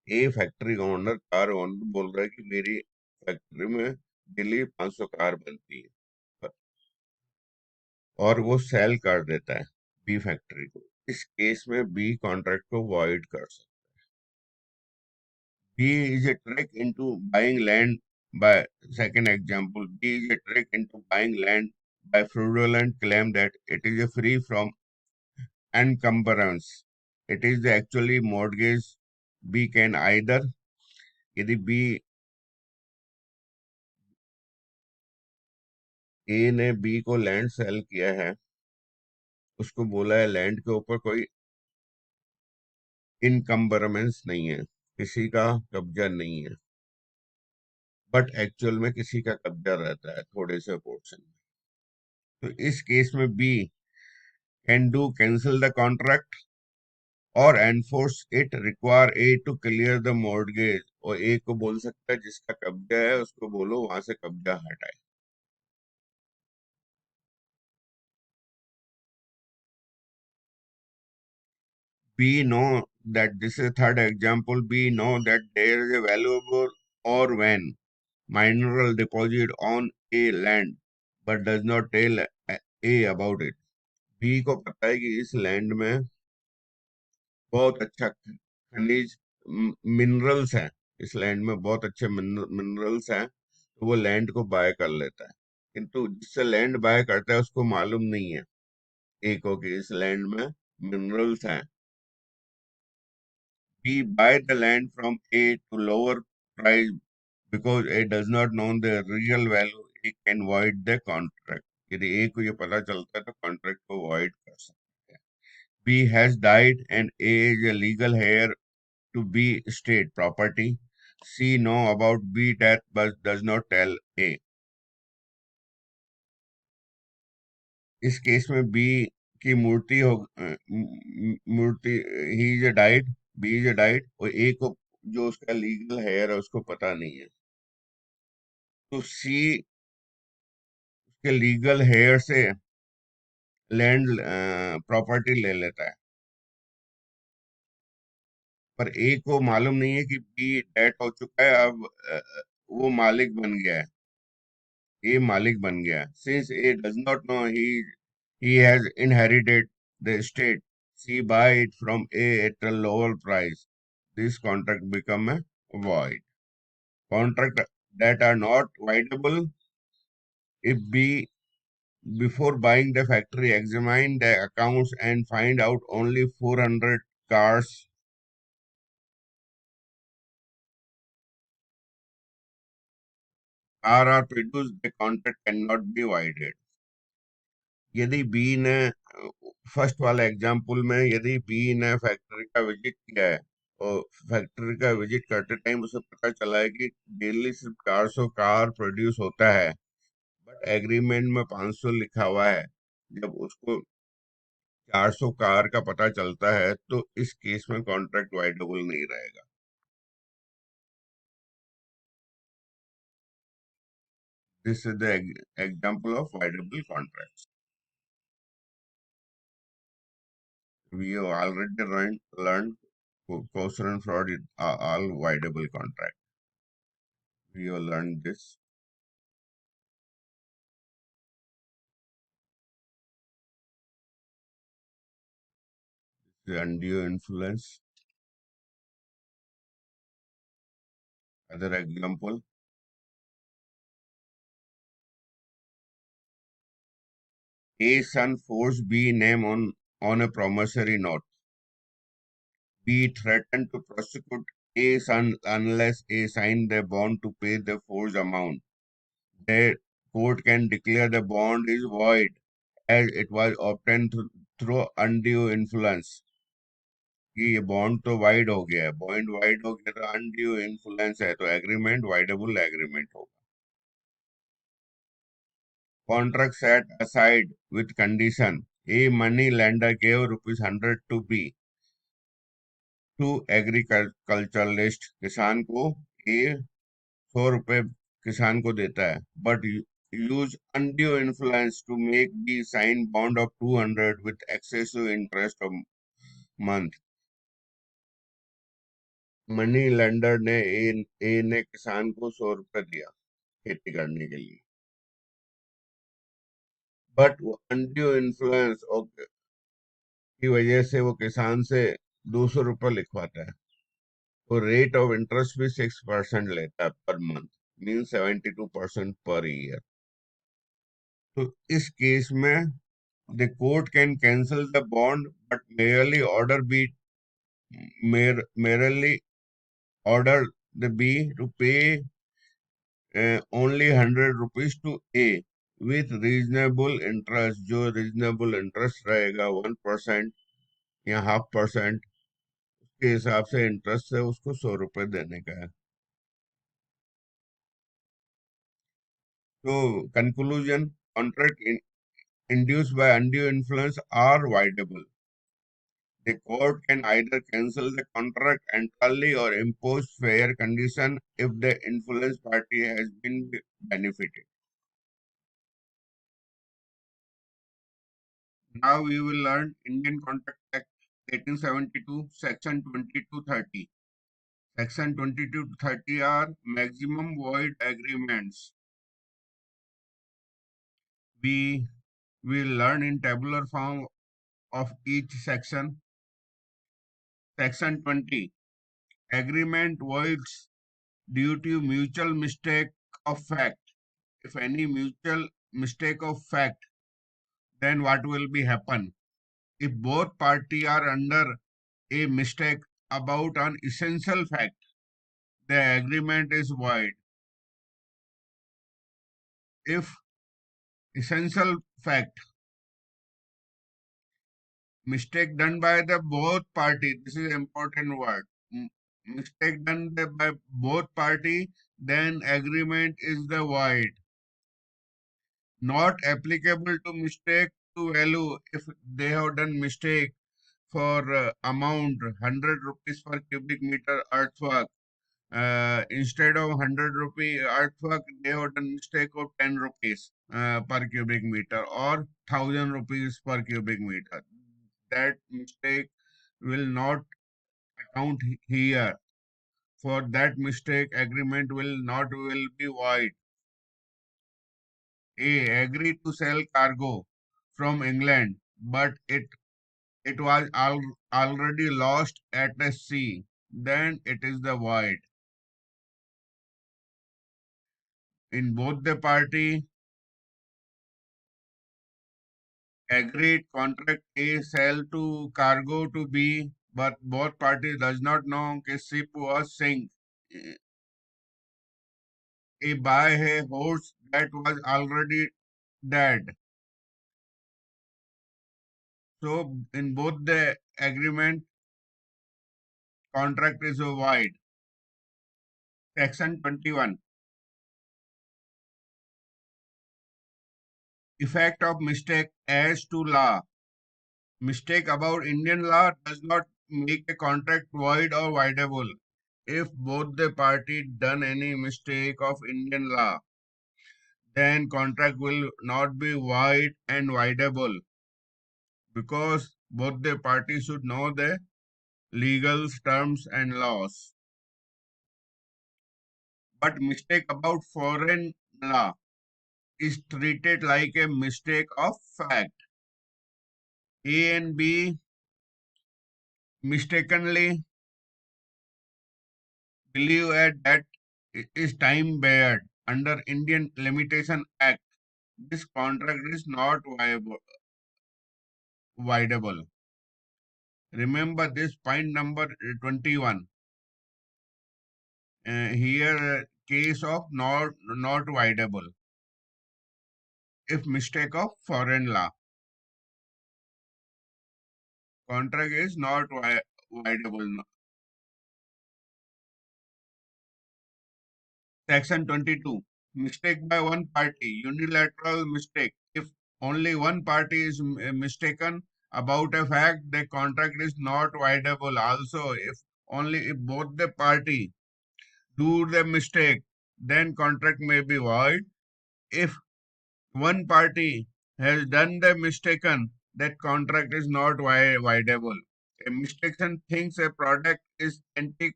ए factory owner car owner बोल रहा है कि मेरी फैक्ट्री में डेली 500 कार बनती है और वो सेल कर देता है बी फैक्ट्री को. इस केस में बी कॉन्ट्रैक्ट को वॉइड कर सकता B is a trick into buying land by second example. B is a trick into buying land by fraudulent claim that it is a free from encumbrance. It is the actually mortgage. B can either यदि B ए ने B को land cell किया है, उसको बोला है land के ऊपर कोई इनकम्बरमेंस नहीं है, किसी का कब्जा नहीं है, बट एक्चुअल में किसी का कब्जा रहता है थोड़े से पोर्शन में। तो इस केस में B can do cancel the contract और enforce it require A to clear the mortgage, और ए को बोल सकता है जिसका कब्जा है उसको बोलो वहां से कब्जा हटाए। B know that this is third example. B know that there is a valuable or when mineral deposit on a land, but does not tell A about it. B को पता है कि इस लैंड में बहुत अच्छा खनिज मिनरल्स हैं, इस लैंड में बहुत अच्छे मिनरल्स हैं, तो वो लैंड को बाय कर लेता है, किंतु जिससे लैंड बाय करता है उसको मालूम नहीं है ए को कि इस लैंड में मिनरल्स हैं। B buy the land from A to lower price because A does not know the real value, A can void the contract. यदि A को ये पता चलता है तो कॉन्ट्रैक्ट को void कर सकते हैं। B has died and A is a legal heir to B state property. C know about B death but does not tell A. इस केस में B की मूर्ति हो मूर्ति ही is died, B is died, और A को जो उसका लीगल हेयर है उसको पता नहीं है, तो सी उसके लीगल हेयर से लैंड प्रॉपर्टी ले लेता है, पर ए को मालूम नहीं है कि बी डेट हो चुका है, अब वो मालिक बन गया है, ए मालिक बन गया है। Since A does not know he has inherited the estate, C buy it from A at a lower price, this contract become a void. Contract that are not voidable if B before buying the factory examine the accounts and find out only 400 cars are produced, the contract cannot be voided. यदि B ने first वाला example में यदि B ने factory का visit किया है और फैक्ट्री का विजिट करते टाइम उसे पता चला है कि डेली सिर्फ 400 कार प्रोड्यूस होता है, बट एग्रीमेंट में 500 लिखा हुआ है, जब उसको 400 कार का पता चलता है तो इस केस में कॉन्ट्रैक्ट वाइडेबल नहीं रहेगा। This is the example of voidable contracts. We have already learned coercion and fraud are all voidable contract. We have learned this. The undue influence. Other example, A son forced B name on a promissory note. B threatened to prosecute A son unless A signed the bond to pay the forced amount. The court can declare the bond is void as it was obtained through undue influence. कि ये bond तो wide हो गया है, bond wide हो गया तो undue influence है, तो एग्रीमेंट वाइडेबल एग्रीमेंट होगा। Contract set aside with condition, A money lender gave ₹100 to B to agriculturalist, किसान को ए ₹100 किसान को देता है, but use undue influence to make B sign bond of 200 with excessive interest of month. Money lender ने A ने किसान को ₹100 दिया खेती करने के लिए, बट वो अनड्यू इन्फ्लुएंस की वजह से वो किसान से ₹200 लिखवाता है, तो rate of interest भी 6% लेता है per month, means 72% per year. तो इस केस में the court can cancel the bond but merely order the B to pay only 100 rupees to A with reasonable interest. जो reasonable interest रहेगा 1% या 0.5%, के हिसाब से इंटरेस्ट है उसको 100 रुपए देने का है. तो conclusion, contract induced by undue influence are voidable. The court can either cancel the contract entirely or impose fair condition if the influenced party has been benefited. Now we will learn Indian Contract Act 1872, Section 2230. Section 2230 are maximum void agreements. We will learn in tabular form of each section. Section 20. Agreement voids due to mutual mistake of fact. If any mutual mistake of fact, then what will be happen? If both parties are under a mistake about an essential fact, the agreement is void. If essential fact, mistake done by the both party, this is important word. Mistake done by both party, then agreement is the void. Not applicable to mistake to value if they have done mistake for amount 100 rupees per cubic meter earthwork. Instead of 100 rupee earthwork, they have done mistake of 10 rupees per cubic meter or 1000 rupees per cubic meter. That mistake will not account here. For that mistake, agreement will be void. A agreed to sell cargo from England, but it was already lost at the sea. Then it is the void. In both the party agreed contract A sell to cargo to B, but both parties does not know कि ship was sink. A buy a horse that was already dead. So in both the agreement, contract is void. Section 21. Effect of mistake as to law. Mistake about Indian law does not make a contract void or voidable. If both the party done any mistake of Indian law, then contract will not be void and voidable because both the parties should know the legal terms and laws. But mistake about foreign law is treated like a mistake of fact. A and B mistakenly believe that it is time barred under Indian Limitation Act. This contract is not voidable. Remember this point number 21. Here case of not voidable if mistake of foreign law. Contract is not voidable. Section 22. Mistake by one party. Unilateral mistake. If only one party is mistaken about a fact, the contract is not voidable. Also, if both the party do the mistake, then contract may be void. If one party has done the mistaken, that contract is not voidable. A mistaken thinks a product is antique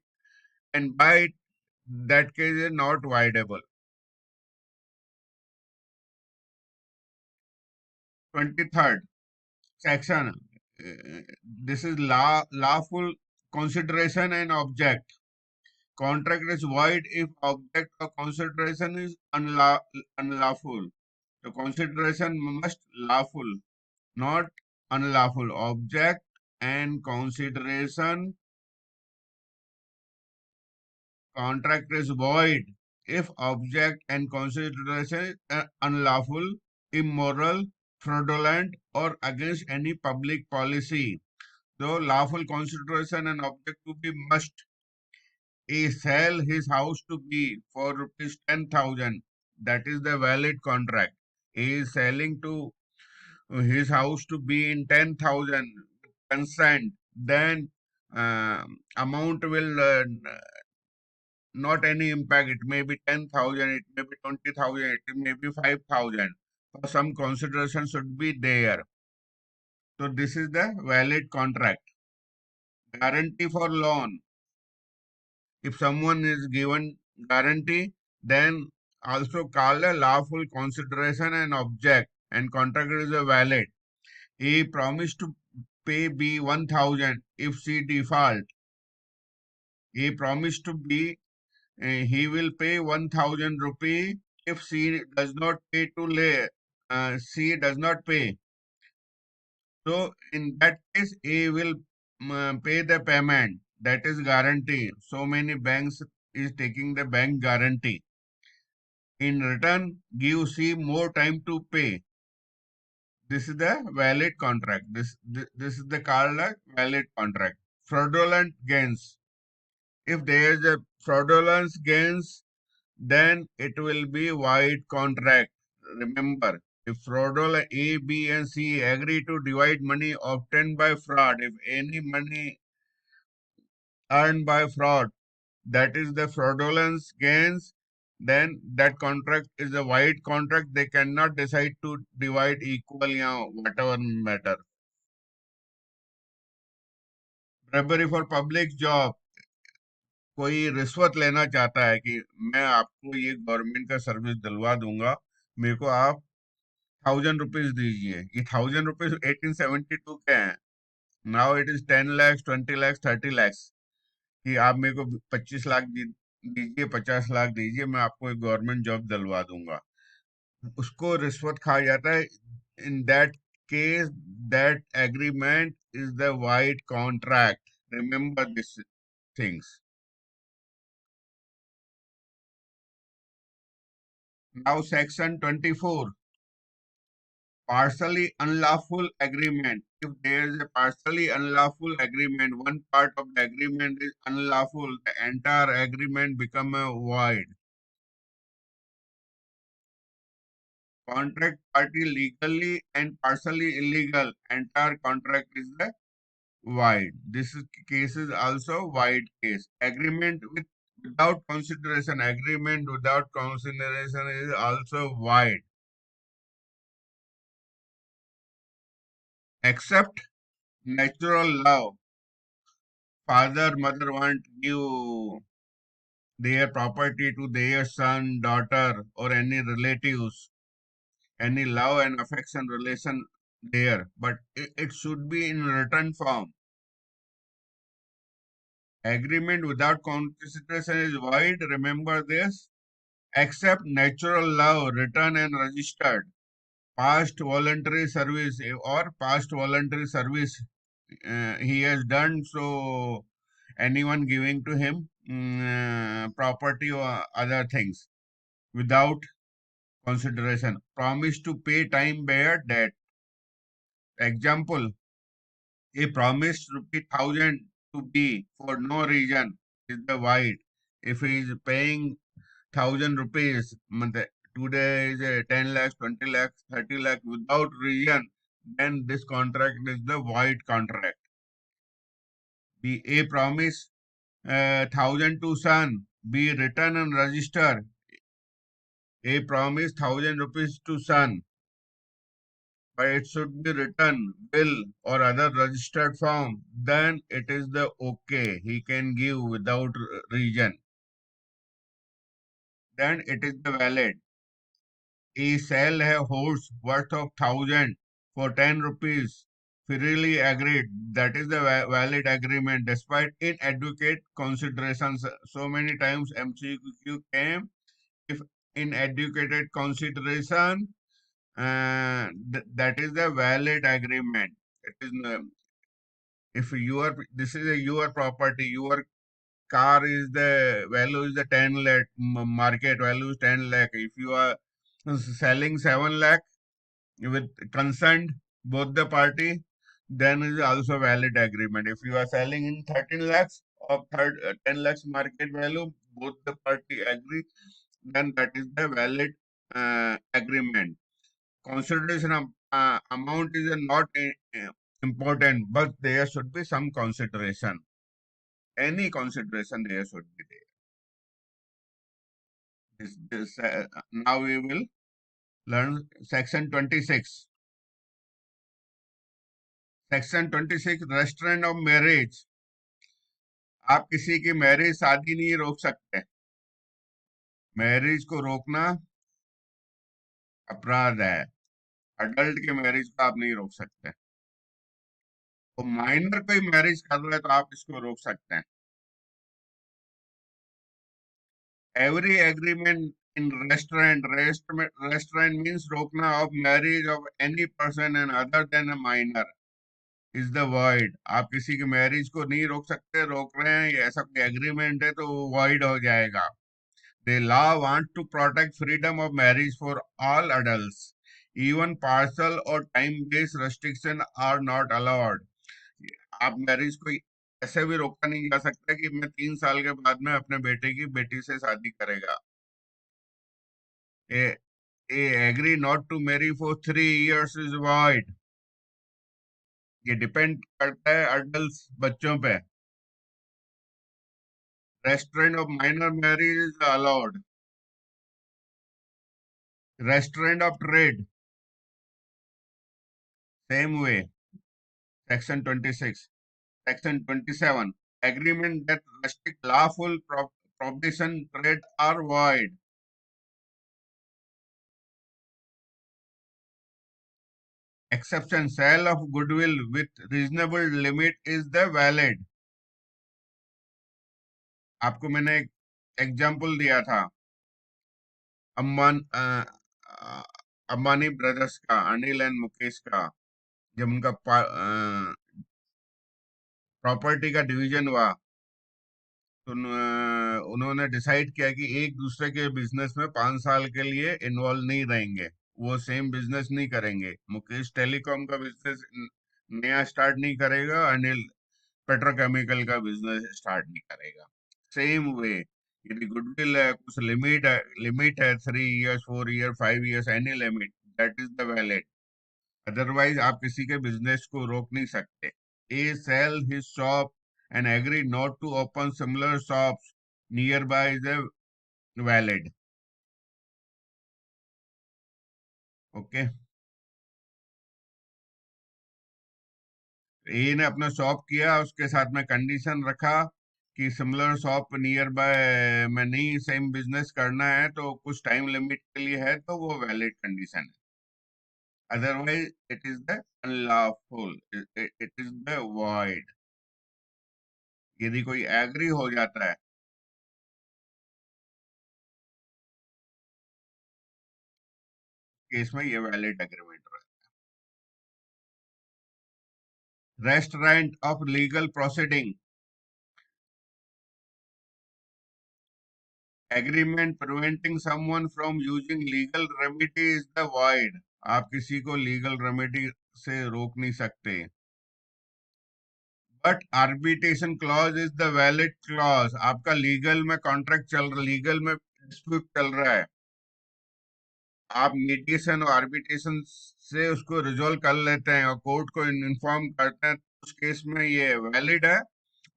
and buy it, that case is not voidable. 23rd section. This is lawful consideration and object. Contract is void if object of consideration is unlawful. The consideration must lawful, not unlawful. Object and consideration contract is void if object and consideration are unlawful, immoral, fraudulent, or against any public policy. Though lawful consideration and object to be must. He sell his house to B for rupees 10,000. That is the valid contract. He is selling to his house to be in 10,000 consent. Then amount will not any impact. It may be 10,000, it may be 20,000, it may be 5,000. So some consideration should be there. So this is the valid contract. Guarantee for loan. If someone is given guarantee, then also called a lawful consideration and object, and contract is a valid. He promised to pay B 1,000 if C default. He promised to be he will pay 1,000 rupee if C does not pay to lay. C does not pay. So in that case, he will pay the payment. That is guarantee. So many banks is taking the bank guarantee. In return, give C more time to pay. This is the valid contract. This is the called a valid contract. Fraudulent gains. If there is a fraudulent gains, then it will be void contract. Remember, if fraudulent A, B, and C agree to divide money obtained by fraud, if any money earned by fraud, that is the fraudulent gains, then that contract is a void contract. They cannot decide to divide equally or whatever matter. Bribery for public job. कोई रिश्वत लेना चाहता है कि मैं आपको ये government का सर्विस दिलवा दूंगा, मेरे को आप 1,000 रुपीज दीजिए. ये 1,000 रुपीज 1872 के हैं. Now it is 10 lakhs, 20 lakhs, 30 lakhs. कि आप मेरे को 25 लाख दीजिए, 50 लाख दीजिए, मैं आपको एक गवर्नमेंट जॉब दिलवा दूंगा. उसको रिश्वत खाया जाता है. In that case that agreement is the wide contract. Remember this things. Now section 24. Partially unlawful agreement. If there is a partially unlawful agreement, one part of the agreement is unlawful, the entire agreement become a void. Contract party legally and partially illegal, entire contract is the void. This case is also void case. Agreement without consideration. Agreement without consideration is also void. Except natural love. Father, mother want give their property to their son, daughter, or any relatives, any love and affection relation there, but it should be in written form. Agreement without consideration is void. Remember this. Except natural love, written and registered. Past voluntary service or past voluntary service he has done, so anyone giving to him property or other things without consideration. Promise to pay time bearer debt. Example, a promised rupee 1,000 to B for no reason is the void. If he is paying 1,000 rupees, today is 10 lakhs, 20 lakhs, 30 lakhs without reason, then this contract is the void contract. B, A promise 1,000 to son, B written and register. A promise 1,000 rupees to son, but it should be written will or other registered form, then it is the okay. He can give without reason. Then it is the valid. He sell a horse worth of 1,000 for 10 rupees freely agreed. That is the valid agreement despite inadequate considerations. So many times MCQ came, if inadequate consideration, that is the valid agreement. It is if this is a your property, your car is the value is the 10 lakh, market value is 10 lakh. If you are selling 7 lakh with consent both the party, then is also valid agreement. If you are selling in 13 lakhs or 10 lakhs market value, both the party agree, then that is the valid agreement. Consideration amount is not important, but there should be some consideration. Any consideration there should be there. Now we will learn section 26. Section 26, restraint of marriage. आप किसी की marriage शादी नहीं रोक सकते. Marriage को रोकना अपराध है. अडल्ट के मैरिज को आप नहीं रोक सकते. तो माइनर कोई मैरिज कर रहा है तो आप इसको रोक सकते हैं. Every agreement in restraint means रोकना of marriage of any person and other than a minor is the void. आप किसी की मैरिज को नहीं रोक सकते. रोक रहे हैं, ये ऐसा कोई एग्रीमेंट है तो void हो जाएगा. The law wants to protect freedom of marriage for all adults. Even partial or time-based restriction are not allowed. आप मैरिज को ऐसे भी रोका नहीं जा सकता कि मैं 3 साल के बाद में अपने बेटे की बेटी से शादी करेगा. A agree not to marry for 3 years is void. ये डिपेंड करता है अडल्ट बच्चों पे. Restraint of minor marriage is allowed. Restraint of trade, same way. Section 26. Section 27. Agreement that restrict lawful prohibition trade are void. Exception, sale of goodwill with reasonable limit is the valid. आपको मैंने एक example दिया था Ambani brothers का, Anil and Mukesh का. जब उनका property का डिवीजन हुआ तो उन्होंने डिसाइड किया कि एक दूसरे के बिजनेस में 5 साल के लिए इन्वॉल्व नहीं रहेंगे. वो सेम बिजनेस नहीं करेंगे. मुकेश टेलीकॉम का बिजनेस नया स्टार्ट नहीं करेगा, अनिल पेट्रोकेमिकल का बिजनेस स्टार्ट नहीं करेगा. सेम वे यदि गुडविल है, कुछ लिमिट है 3 years 4 years 5 years, any limit, that is the valid. Otherwise आप किसी के बिजनेस को रोक नहीं सकते. A sell his shop and agree not to open similar shops nearby is valid. Okay. ए ने अपना शॉप किया, उसके साथ में कंडीशन रखा कि सिमिलर शॉप नियर बाय में नहीं सेम बिजनेस करना है, तो कुछ टाइम लिमिट के लिए है, तो वो वैलिड कंडीशन है. Otherwise it is the unlawful, it is the void. यदि कोई एग्री हो जाता है केस में, ये वैलिड एग्रीमेंट है. Restaurant of legal proceeding. Agreement preventing someone from using legal remedy is the void. आप किसी को लीगल रेमेडी से रोक नहीं सकते. But arbitration clause is the valid clause. आपका लीगल में कॉन्ट्रैक्ट चल रहा, लीगल में डिस्प्यूट चल रहा है, आप मीडिएशन और आर्बिट्रेशन से उसको रिजोल्व कर लेते हैं और कोर्ट को इन्फॉर्म करते हैं, उस केस में ये वैलिड है.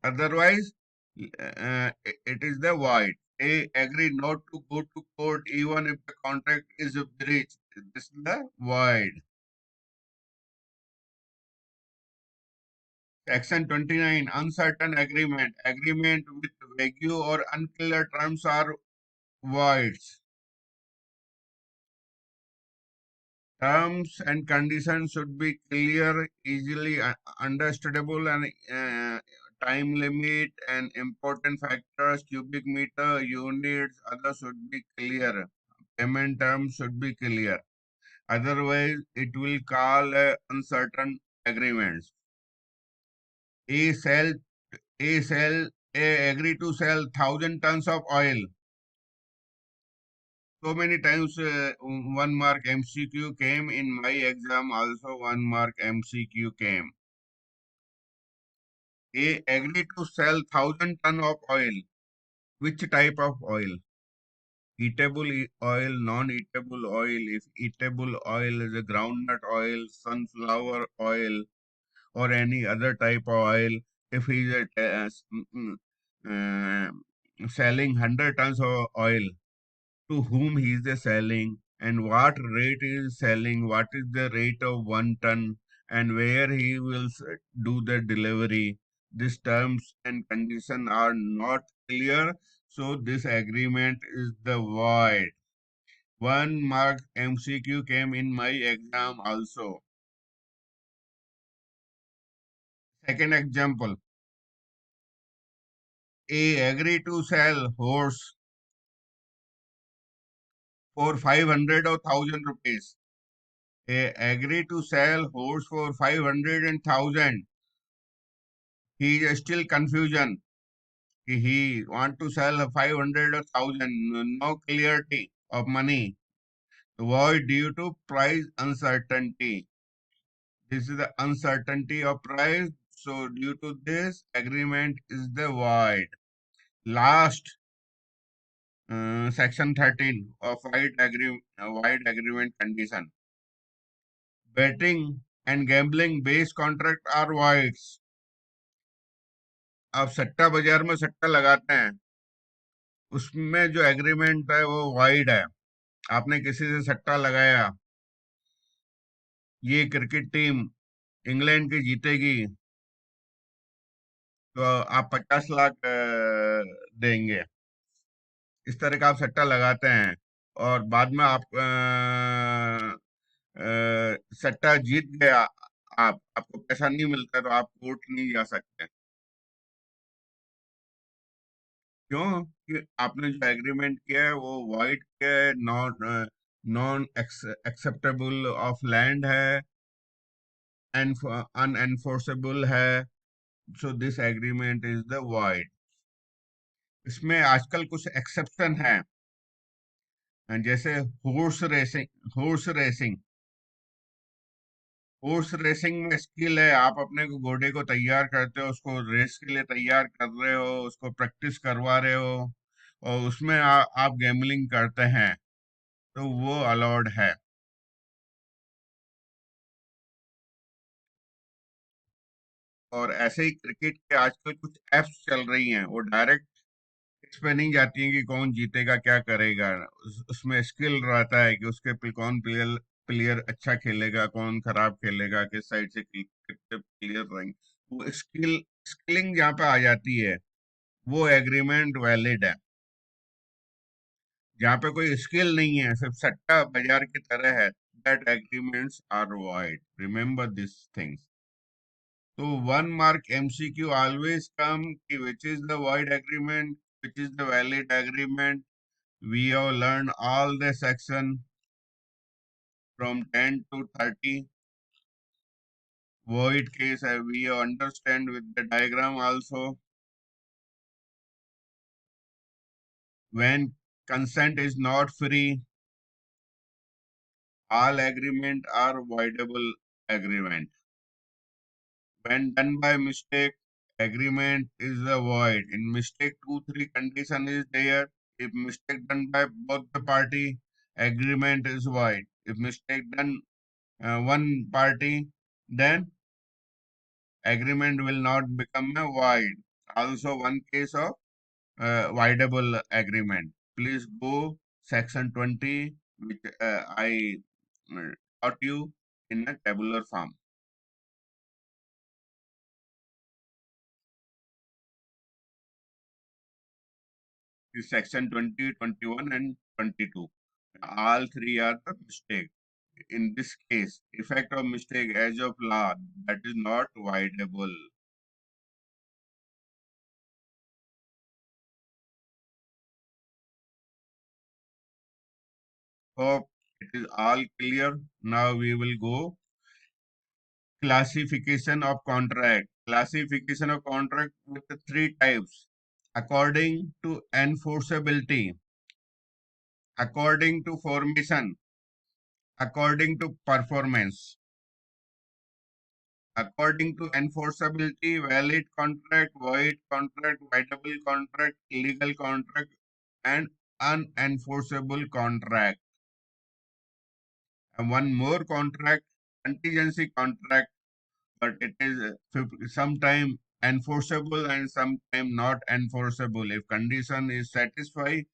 Otherwise, it is the void. They agree not to go to court even if the contract is breached. This is the void. Section 29. Uncertain agreement. Agreement with vague or unclear terms are voids. Terms and conditions should be clear, easily understandable, and time limit and important factors, cubic meter, units, others should be clear. Payment terms should be clear. Otherwise, it will call uncertain agreements. A sell, a agree to sell 1,000 tons of oil. So many times 1 mark MCQ came in my exam. Also 1 mark MCQ came. A agreed to sell 1,000 tons of oil. Which type of oil? Eatable oil, non-eatable oil. If eatable oil is a groundnut oil, sunflower oil, or any other type of oil. If he is selling 100 tons of oil, to whom he is selling, and what rate he is selling, what is the rate of 1 ton, and where he will do the delivery. These terms and conditions are not clear, so this agreement is the void. 1 mark MCQ came in my exam also. Second example, A agree to sell horse for 500 or 1,000 rupees. A agree to sell horse for 500 and 1,000. He is still confusion. He want to sell 500 or 1,000. No clarity of money. Void due to price uncertainty. This is the uncertainty of price. So due to this, agreement is the void. Last, section 13 of wide agreement condition. Betting and gambling based contract are voids. आप सट्टा बाजार में सट्टा लगाते हैं, उसमें जो agreement है वो वाइड है. आपने किसी से सट्टा लगाया, ये क्रिकेट टीम इंग्लैंड की जीतेगी, तो आप 50 लाख देंगे. इस तरह का आप सट्टा लगाते हैं और बाद में आप सट्टा जीत गया, आपको पैसा नहीं मिलता, तो आप कोर्ट नहीं जा सकते. क्यों? कि आपने जो एग्रीमेंट किया है वो वाइड किया है, non non acceptable of land है, अनएनफोर्सेबल है. So this agreement is the wide. इसमें आजकल कुछ एक्सेप्शन है, जैसे होर्स रेसिंग. हॉर्स रेसिंग में स्किल है, आप अपने को घोड़े को तैयार करते हो, उसको रेस के लिए तैयार कर रहे हो, उसको प्रैक्टिस करवा रहे हो, और उसमें आप गैम्बलिंग करते हैं, तो वो अलाउड है. और ऐसे ही क्रिकेट के आजकल कुछ एप्स चल रही हैं, वो डायरेक्ट इस पे नहीं जाती हैं कि कौन जीतेगा क्या करेगा. उसमें स्किल रहता है कि कौन प्लेयर प्लेयर अच्छा खेलेगा, कौन खराब खेलेगा, किस साइड से कितने प्लेयर रहेंगे. वो स्किलिंग जहाँ पे आ जाती है, वो एग्रीमेंट वैलिड है. जहाँ पे कोई स्किल नहीं है, सिर्फ सट्टा बाजार की तरह है, that agreements are void. Remember this things. तो 1 mark MCQ always come कि which is the void agreement, which is the valid agreement. We have learned all the section from 10 to 30. Void case we understand with the diagram also. When consent is not free, all agreement are voidable agreement. When done by mistake, agreement is a void. In mistake, 2, 3 condition is there. If mistake done by both the party, agreement is void. If mistake done one party, then agreement will not become a void. Also, one case of voidable agreement. Please go section 20, which I taught you in a tabular form. Is section 20, 21, and 22. All three are the mistake. in this case, effect of mistake as of law, that is not voidable. Hope it is all clear. Now we will go classification of contract. Classification of contract with the three types according to enforceability, according to formation, according to performance. According to enforceability, valid contract, void contract, voidable contract, illegal contract, and unenforceable contract. And one more contract, contingency contract, but it is sometime enforceable and sometime not enforceable. If condition is satisfied,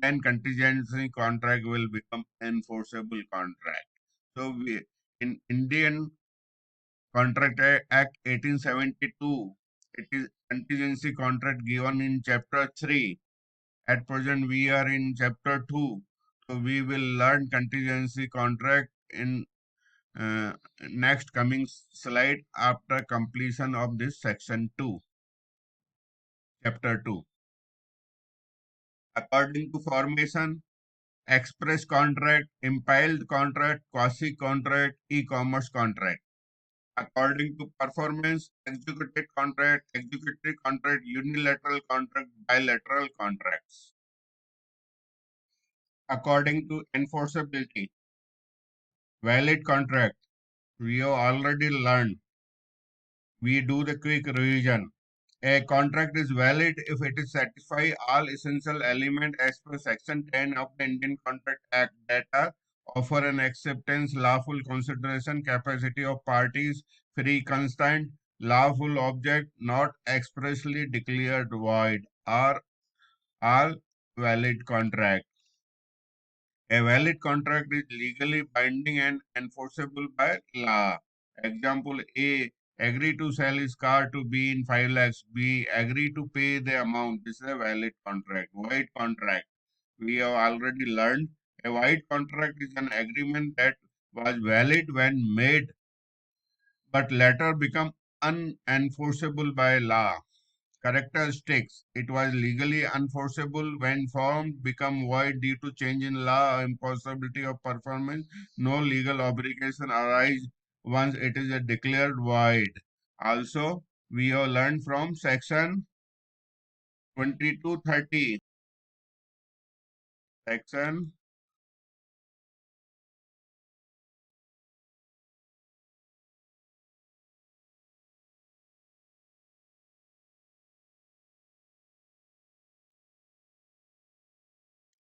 then contingency contract will become enforceable contract. So we in Indian Contract Act 1872, it is contingency contract given in chapter 3. At present we are in chapter 2. So we will learn contingency contract in next coming slide after completion of this section 2, chapter 2. According to formation, express contract, impiled contract, quasi contract, e-commerce contract. According to performance, executive contract, unilateral contract, bilateral contracts. According to enforceability, valid contract, we have already learned. We do the quick revision. A contract is valid if it is satisfy all essential elements as per Section 10 of the Indian Contract Act that are offer an acceptance, lawful consideration, capacity of parties, free consent, lawful object, not expressly declared void, are all valid contract. A valid contract is legally binding and enforceable by law. Example A, agree to sell his car to B in 5 lakhs. B, agree to pay the amount. This is a valid contract. Void contract. We have already learned a void contract is an agreement that was valid when made but later become unenforceable by law. Characteristics. It was legally unenforceable when formed, become void due to change in law or impossibility of performance. No legal obligation arise once it is declared void. Also, we have learned from section 2230. Section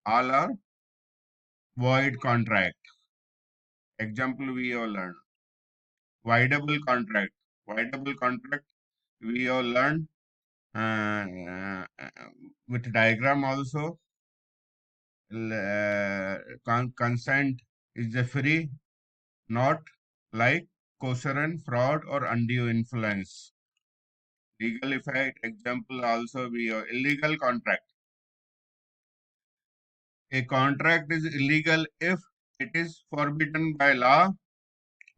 all are void contract. Example we have learned. Voidable contract. Voidable contract we have learned with diagram also. Consent is the free, not like coercion, fraud, or undue influence. Legal effect, example also we have illegal contract. A contract is illegal if it is forbidden by law,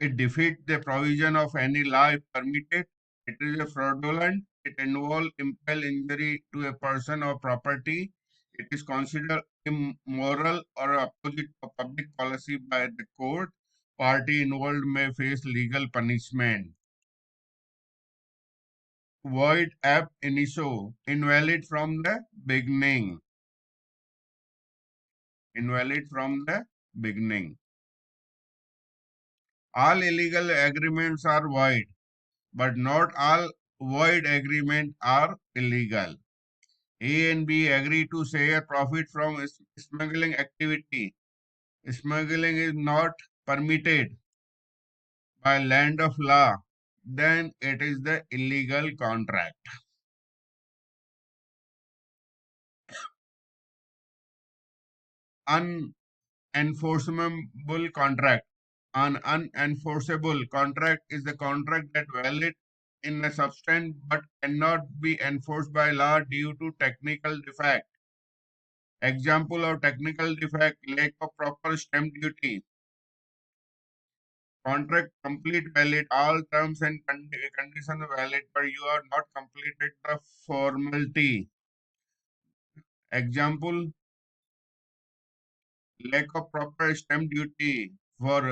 it defeats the provision of any law if permitted, it is a fraudulent, it involves impel injury to a person or property, it is considered immoral or opposite of public policy by the court, party involved may face legal punishment. Void ab initio, invalid from the beginning. Invalid from the beginning. All illegal agreements are void, but not all void agreements are illegal. A and B agree to share profit from smuggling activity. Smuggling is not permitted by land of law, then it is the illegal contract. Unenforceable contract. An unenforceable contract is the contract that valid in a substance but cannot be enforced by law due to technical defect. Example of technical defect, lack of proper stamp duty, Contract complete valid, all terms and conditions valid, but you are not completed the formality. Example, lack of proper stamp duty for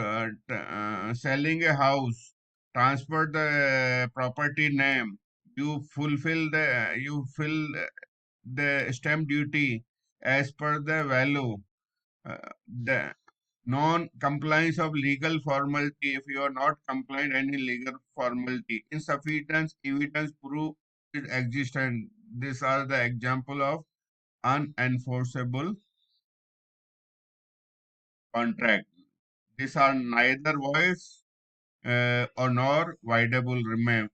selling a house, transfer the property name, you fill the stamp duty as per the value. The non-compliance of legal formality, if you are not compliant any legal formality, insufficient evidence proof its existence. These are the example of unenforceable contract. These are neither void or nor voidable.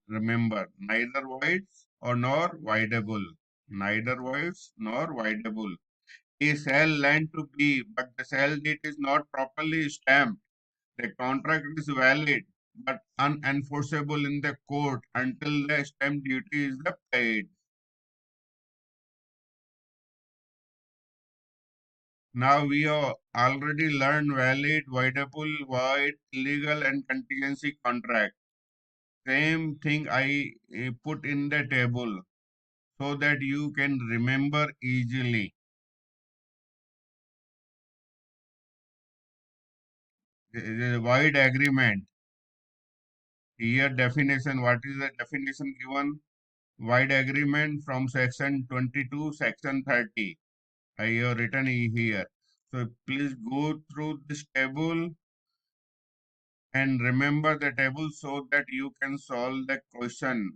Remember, neither void or nor voidable. Neither void nor voidable. A sell land to B, but the sell deed is not properly stamped. The contract is valid but unenforceable in the court until the stamp duty is paid. Now we have already learned valid, voidable, void, illegal, and contingency contract. Same thing I put in the table so that you can remember easily. The void agreement. Here definition. What is the definition given? Void agreement from section 22, section 30. I have written here. So please go through this table and remember the table so that you can solve the question.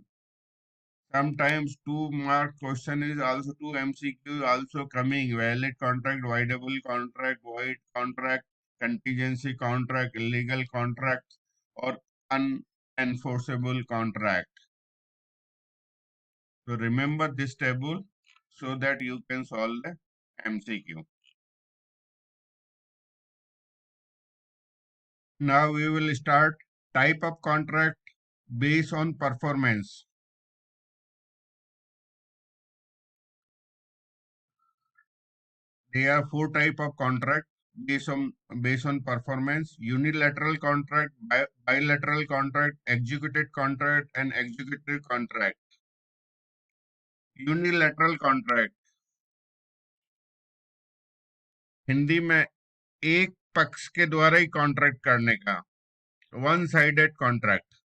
Sometimes 2 mark question is also 2 MCQ also coming. Valid contract, voidable contract, void contract, contingency contract, illegal contract, or unenforceable contract. So remember this table so that you can solve the MCQ. Now we will start type of contract based on performance. There are 4 type of contract based on performance: unilateral contract, bilateral contract, executed contract, and executive contract. Unilateral contract Hindi में एक पक्ष के द्वारा ही contract करने का, one sided contract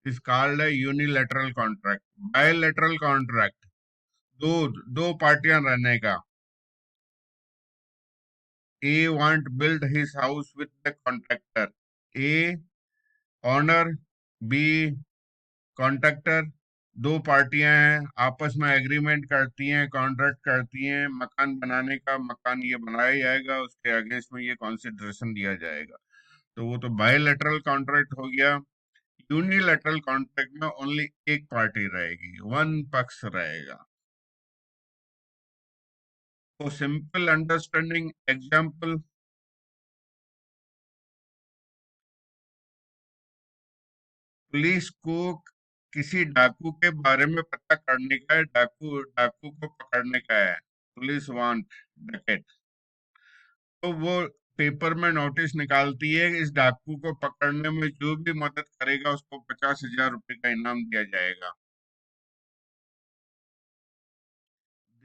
is called है unilateral contract. Bilateral contract, दो दो पार्टियां रहने का. A want build his house with the contractor. A owner, B contractor. दो पार्टियां हैं, आपस में एग्रीमेंट करती हैं, कॉन्ट्रैक्ट करती हैं मकान बनाने का. मकान ये बनाया जाएगा, उसके अगेंस्ट में ये कॉन्सिडरेशन दिया जाएगा. तो वो तो बायलैटरल कॉन्ट्रैक्ट हो गया. यूनिलैटरल कॉन्ट्रैक्ट में ओनली एक पार्टी रहेगी, वन पक्ष रहेगा. तो सिंपल अंडरस्टैंडिंग एग्जांपल, पुलिस को किसी डाकू के बारे में पता करने का है, डाकू डाकू को पकड़ने का है. पुलिस वांट डकैत, तो वो पेपर में नोटिस निकालती है, इस डाकू को पकड़ने में जो भी मदद करेगा उसको 50,000 रुपए का इनाम दिया जाएगा.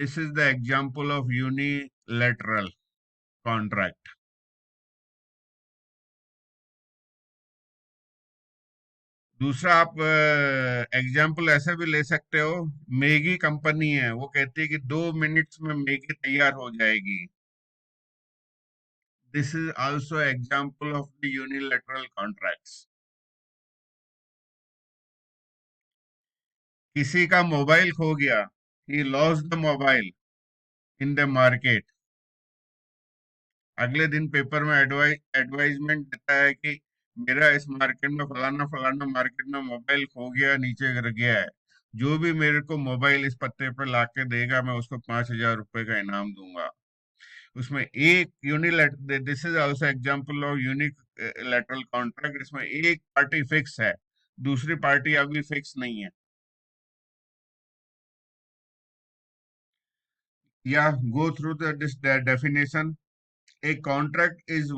This is the example of unilateral contract. दूसरा आप एग्जाम्पल ऐसे भी ले सकते हो. मैगी कंपनी है, वो कहती है कि 2 मिनट्स में मैगी तैयार हो जाएगी. This is also example of the unilateral contracts. किसी का मोबाइल खो गया, he lost the mobile in the market. अगले दिन पेपर में एडवाइजमेंट देता है कि मेरा इस मार्केट में फलाना फलाना मार्केट में मोबाइल खो गया, नीचे गिर गया है. जो भी मेरे को मोबाइल इस पत्ते पे लाके देगा, मैं उसको 5,000 रुपए का इनाम दूंगा. उसमें एक unilateral, this is also example of unique lateral contract. इसमें एक पार्टी फिक्स है, दूसरी पार्टी अभी फिक्स नहीं है. या go through the definition. A contract is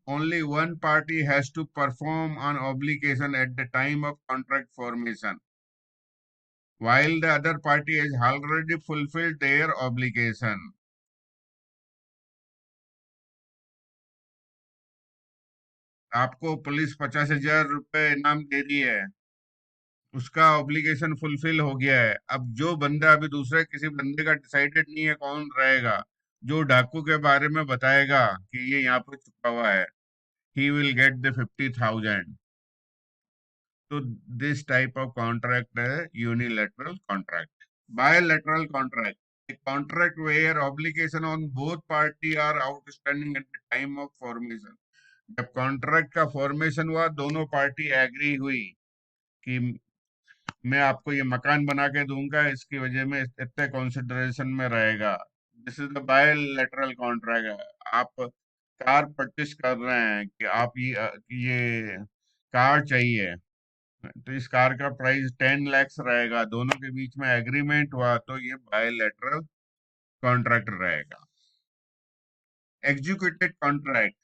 only one party has to perform an obligation at the time of contract formation, while the other party has already fulfilled their obligation. आपको police 50,000 रुपए इनाम दे रही है, उसका obligation fulfil हो गया है। अब जो बंदा अभी दूसरे किसी बंदे का डिसाइडेड नहीं है कौन रहेगा, जो डाकू के बारे में बताएगा कि ये यहाँ पे छुपा हुआ है, he will get the 50,000. So this type of contract है unilateral contract. Bilateral contract, a contract where obligation on both party are outstanding at the time of formation. जब कॉन्ट्रैक्ट का फॉर्मेशन हुआ, दोनों पार्टी एग्री हुई कि मैं आपको ये मकान बना के दूंगा, इसकी वजह में इतने कंसिडरेशन में रहेगा। This is the bilateral contract. आप कार परचेस कर रहे हैं कि आप ये कार चाहिए, तो इस कार का प्राइस 10 lakhs रहेगा, दोनों के बीच में एग्रीमेंट हुआ, तो ये बायलैटरल कॉन्ट्रैक्ट रहेगा। एग्जीक्यूटेड कॉन्ट्रैक्ट,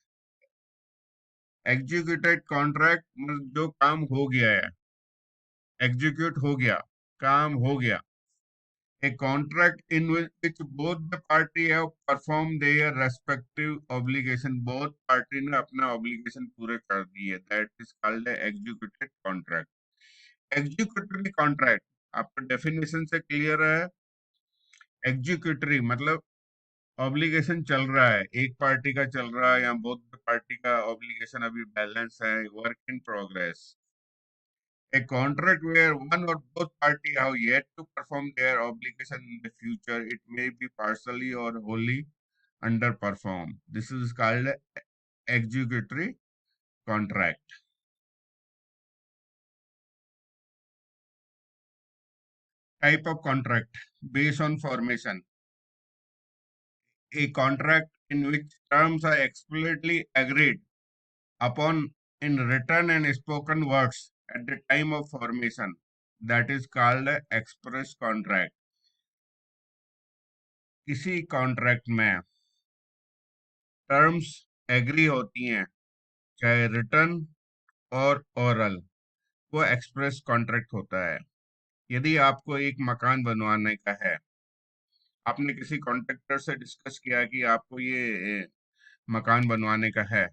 एग्जीक्यूटेड कॉन्ट्रैक्ट जो काम हो गया है, एग्जीक्यूट हो गया, काम हो गया। A contract in which both the party have performed their respective obligation, both party ने अपना obligation पूरे कर दिए, that is called a executed contract. Executory contract आपको definition से clear है? Executory मतलब obligation चल रहा है, एक पार्टी का चल रहा है या both पार्टी का obligation अभी बैलेंस है, work in progress. A contract where one or both party have yet to perform their obligation in the future, it may be partially or wholly underperform. This is called executory contract. Type of contract based on formation. A contract in which terms are explicitly agreed upon in written and spoken words at the time of formation. That is called express contract. किसी contract में terms agree होती हैं, चाहे return और oral, वो express contract होता है। यदि आपको एक मकान बनवाने का है, आपने किसी कॉन्ट्रैक्टर से डिस्कस किया कि आपको ये मकान बनवाने का है,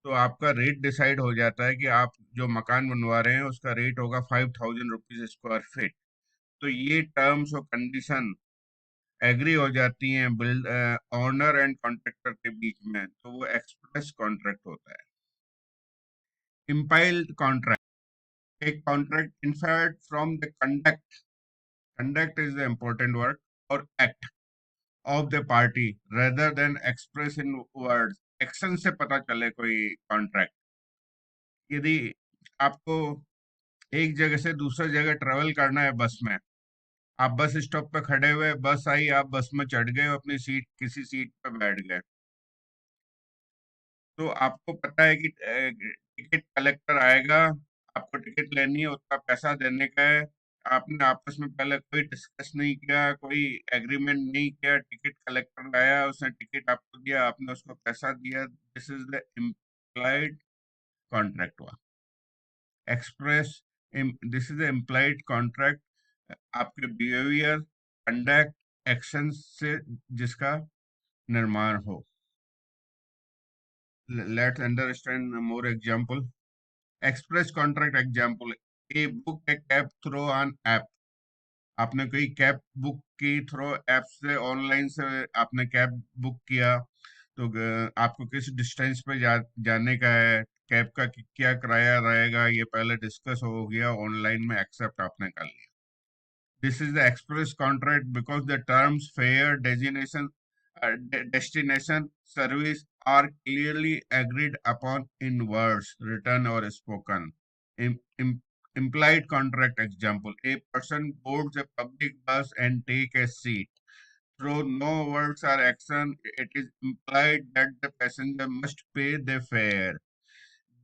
तो आपका रेट डिसाइड हो जाता है कि आप जो मकान बनवा रहे हैं उसका रेट होगा 5,000 रुपीज स्क्वायर फीट। तो ये टर्म्स और कंडीशन एग्री हो जाती हैं बिल्ड ओनर एंड कॉन्ट्रैक्टर के बीच में, तो वो एक्सप्रेस कॉन्ट्रैक्ट होता है। इम्पाइल्ड contract, a contract inferred from the conduct is the important word, or act of the party rather than express in words. Action से पता चले कोई कॉन्ट्रैक्ट। यदि आपको एक जगह से दूसरी जगह ट्रेवल करना है बस में, आप बस स्टॉप पे खड़े हुए, बस आई, आप बस में चढ़ गए, अपनी सीट किसी सीट पे बैठ गए, तो आपको पता है कि टिकट कलेक्टर आएगा, आपको टिकट लेनी है, उतना पैसा देने का है। आपने आपस में पहले कोई डिस्कस नहीं किया, कोई एग्रीमेंट नहीं किया, टिकट कलेक्टर आया, उसने टिकट आपको दिया, आपने उसको पैसा दिया। This is the implied contract हुआ। Express, this is the implied contract आपके बिहेवियर, कंडक्ट, एक्शन से जिसका निर्माण हो। Let's understand more example. Express contract example, A book a cab through on app. आपने कोई कैब बुक की थ्रो ऐप से, ऑनलाइन से आपने कैब बुक किया, तो आपको किस डिस्टेंस पे जाने का है, कैब का क्या किराया रहेगा, ये पहले डिस्कस हो गया, ऑनलाइन में एक्सेप्ट आपने कर लिया। This is the express contract because the terms fare, destination, service are clearly agreed upon in words, written or spoken. Implied contract example: a person boards a public bus and take a seat. Through no words or action, it is implied that the passenger must pay the fare.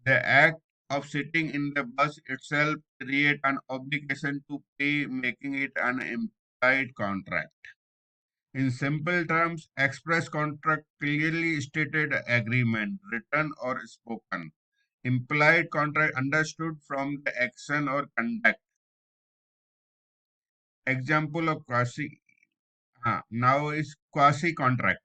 The act of sitting in the bus itself create an obligation to pay, making it an implied contract. In simple terms, express contract clearly stated agreement, written or spoken. Implied contract understood from the action or conduct. Example of quasi. Now is quasi contract.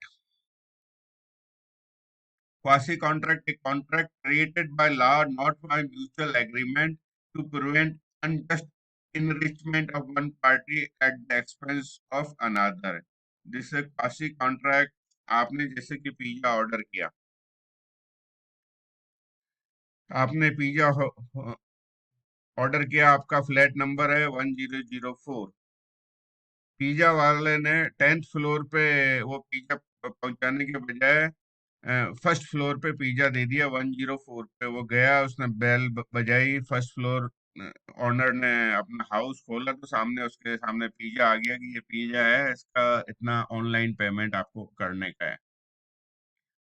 Quasi contract, a contract created by law, not by mutual agreement, to prevent unjust enrichment of one party at the expense of another. This is quasi contract. आपने जैसे कि pizza order किया, आपने pizza order किया, आपका flat number है 1004। Pizza वाले ने 10th फ्लोर पे वो पिज्जा पहुंचाने के बजाय फर्स्ट फ्लोर पे पिज्जा दे दिया 104 पे। वो गया, उसने बेल बजाई, फर्स्ट फ्लोर ओनर ने अपना हाउस खोला तो सामने उसके सामने पिज्जा आ गया कि ये पिज्जा है, इसका इतना ऑनलाइन पेमेंट आपको करने का है।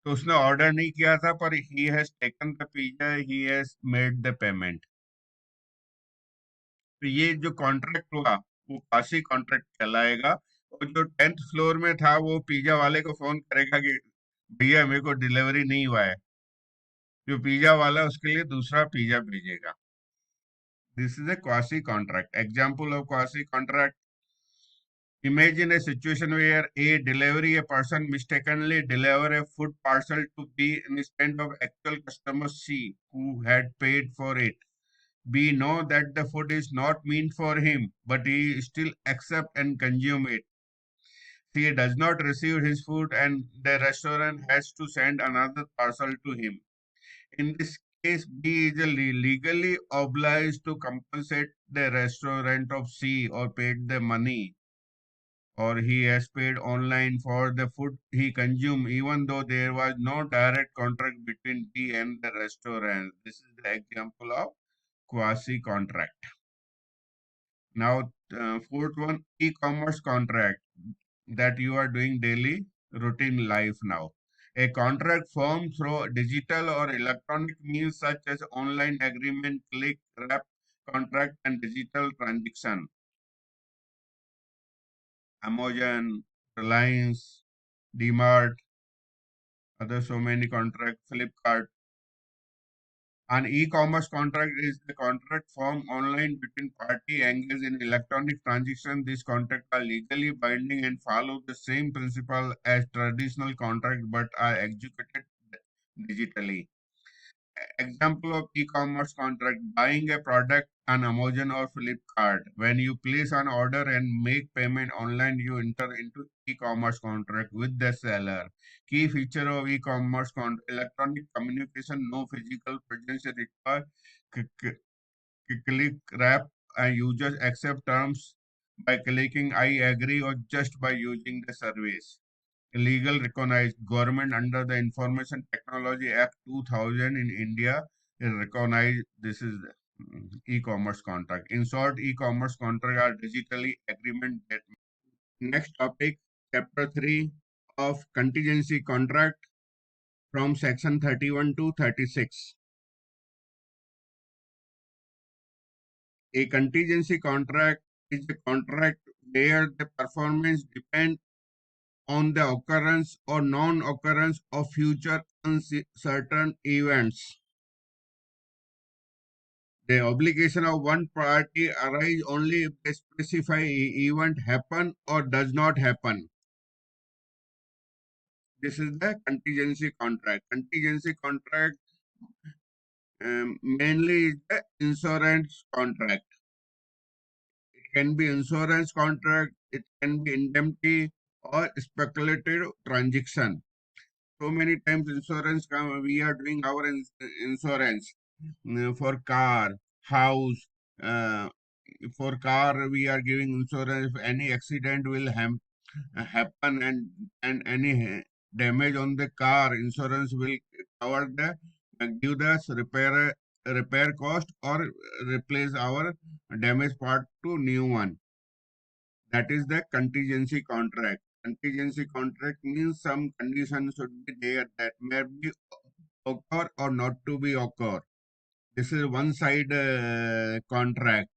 तो उसने ऑर्डर नहीं किया था, पर he has taken the pizza, he has made the payment. तो ये जो कॉन्ट्रैक्ट हुआ वो पासी कॉन्ट्रैक्ट कहलाएगा। और जो 10th फ्लोर में था वो पिज्जा वाले को फोन करेगा कि भैया मेरे को डिलीवरी नहीं हुआ है, जो पिज्जा वाला है उसके लिए दूसरा पिज्जा भेजेगा। This is a quasi contract. Example of quasi contract. Imagine a situation where A delivery a person mistakenly deliver a food parcel to B instead of actual customer C who had paid for it. B know that the food is not meant for him, but he still accept and consume it. C does not receive his food and the restaurant has to send another parcel to him. In this case, B is legally obliged to compensate the restaurant of C or paid the money, or he has paid online for the food he consumed, even though there was no direct contract between B and the restaurant. This is the example of quasi contract. Now, fourth one, e-commerce contract that you are doing daily routine life now. A contract formed through digital or electronic means such as online agreement, click, wrap contract, and digital transaction. Amazon, Reliance, DMart, other so many contract, Flipkart. An e-commerce contract is the contract formed online between party engaged in electronic transaction. These contracts are legally binding and follow the same principle as traditional contract but are executed digitally. Example of e-commerce contract: buying a product on Amazon or Flipkart. When you place an order and make payment online, you enter into e-commerce contract with the seller. Key feature of e-commerce contract: electronic communication, no physical presence required. Click, wrap, and users accept terms by clicking I agree or just by using the service. Legal recognized government under the Information Technology Act 2000 in India is recognized. This is e-commerce contract. In short, e-commerce contract are digitally agreement that. Next topic, chapter 3 of contingency contract from section 31 to 36. A contingency contract is a contract where the performance depends on the occurrence or non-occurrence of future uncertain events. The obligation of one party arise only if the specified event happen or does not happen. This is the contingency contract. Contingency contract mainly is the insurance contract. It can be insurance contract, it can be indemnity or speculative transaction. So many times insurance we are doing our insurance for car, house. For car, we are giving insurance. If any accident will happen and any damage on the car, insurance will cover the give us repair cost or replace our damaged part to new one. That is the contingency contract. Contingency contract means some conditions should be there that may be occur or not to be occur. This is one side contract.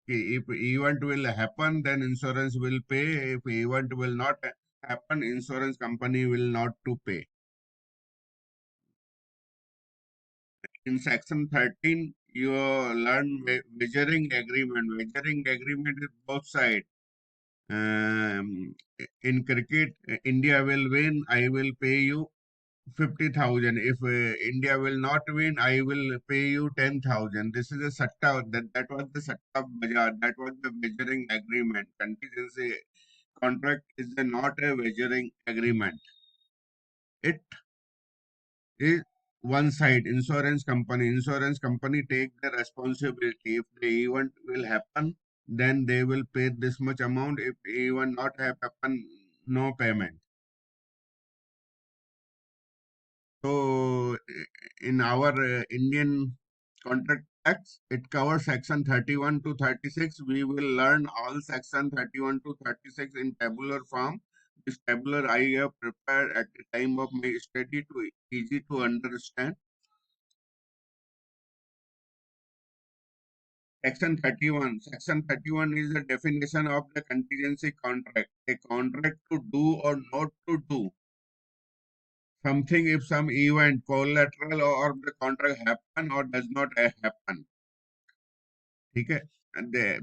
If event will happen, then insurance will pay. If event will not happen, insurance company will not to pay. In section 13, you learn measuring agreement. Measuring agreement is both sides. In cricket, India will win, I will pay you 50,000. If India will not win, I will pay you 10,000. This is a satta. That was the satta bazaar. That was the measuring agreement. Contingency contract is not a measuring agreement. It is one side. Insurance company take the responsibility. If the event will happen, then they will pay this much amount. If event not have happen, no payment. So, in our Indian Contract Acts, it covers section 31 to 36. We will learn all section 31 to 36 in tabular form. This tabular I have prepared at the time of my study to easy to understand. Section 31. Section 31 is the definition of the contingency contract. A contract to do or not to do something if some event, collateral or the contract happen or does not happen. ठीक है?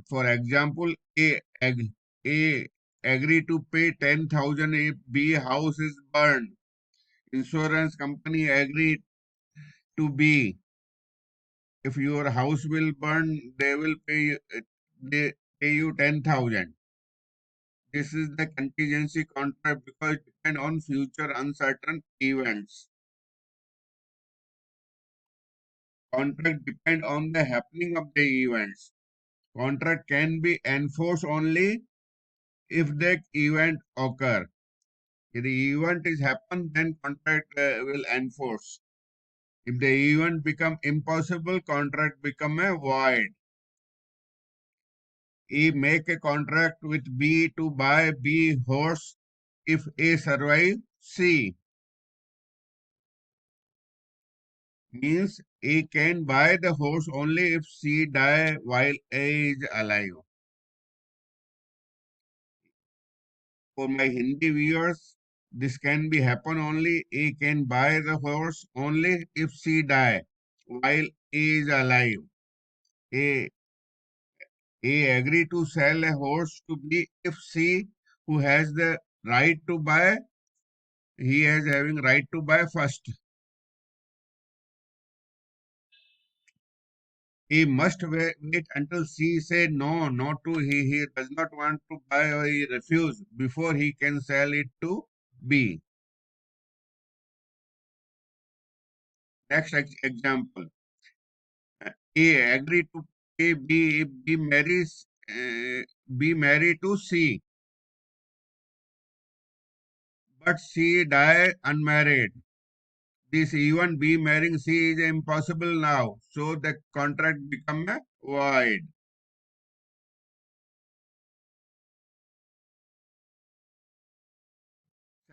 For example, A agree to pay 10,000 if B house is burned. Insurance company agree to B. If your house will burn, they will they pay you 10,000. This is the contingency contract because it depend on future uncertain events. Contract depend on the happening of the events. Contract can be enforced only if the event occur. If the event is happen, then contract will enforce. If the event become impossible, contract become a void. A make a contract with B to buy B horse if A survive C. Means A can buy the horse only if C die while A is alive. For my Hindi viewers, this can be happen only. A can buy the horse only if C die while A is alive. A agree to sell a horse to B if C, who has the right to buy, he is having right to buy first. He must wait until C say no, not to he does not want to buy or he refuse before he can sell it to B. Next example. A agree to pay B if B marries B married to C, but C die unmarried. This even B marrying C is impossible now, so the contract become a void.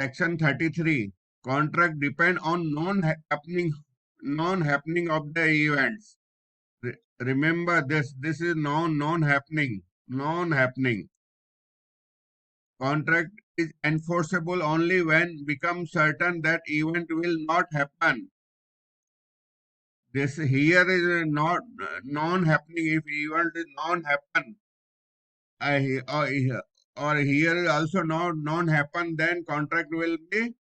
Section 33. Contract depend on non-happening of the events. Remember this. This is non-happening. Non-happening. Contract is enforceable only when becomes certain that event will not happen. This here is not non-happening. If event is non-happen, or here is also not non-happen, then contract will be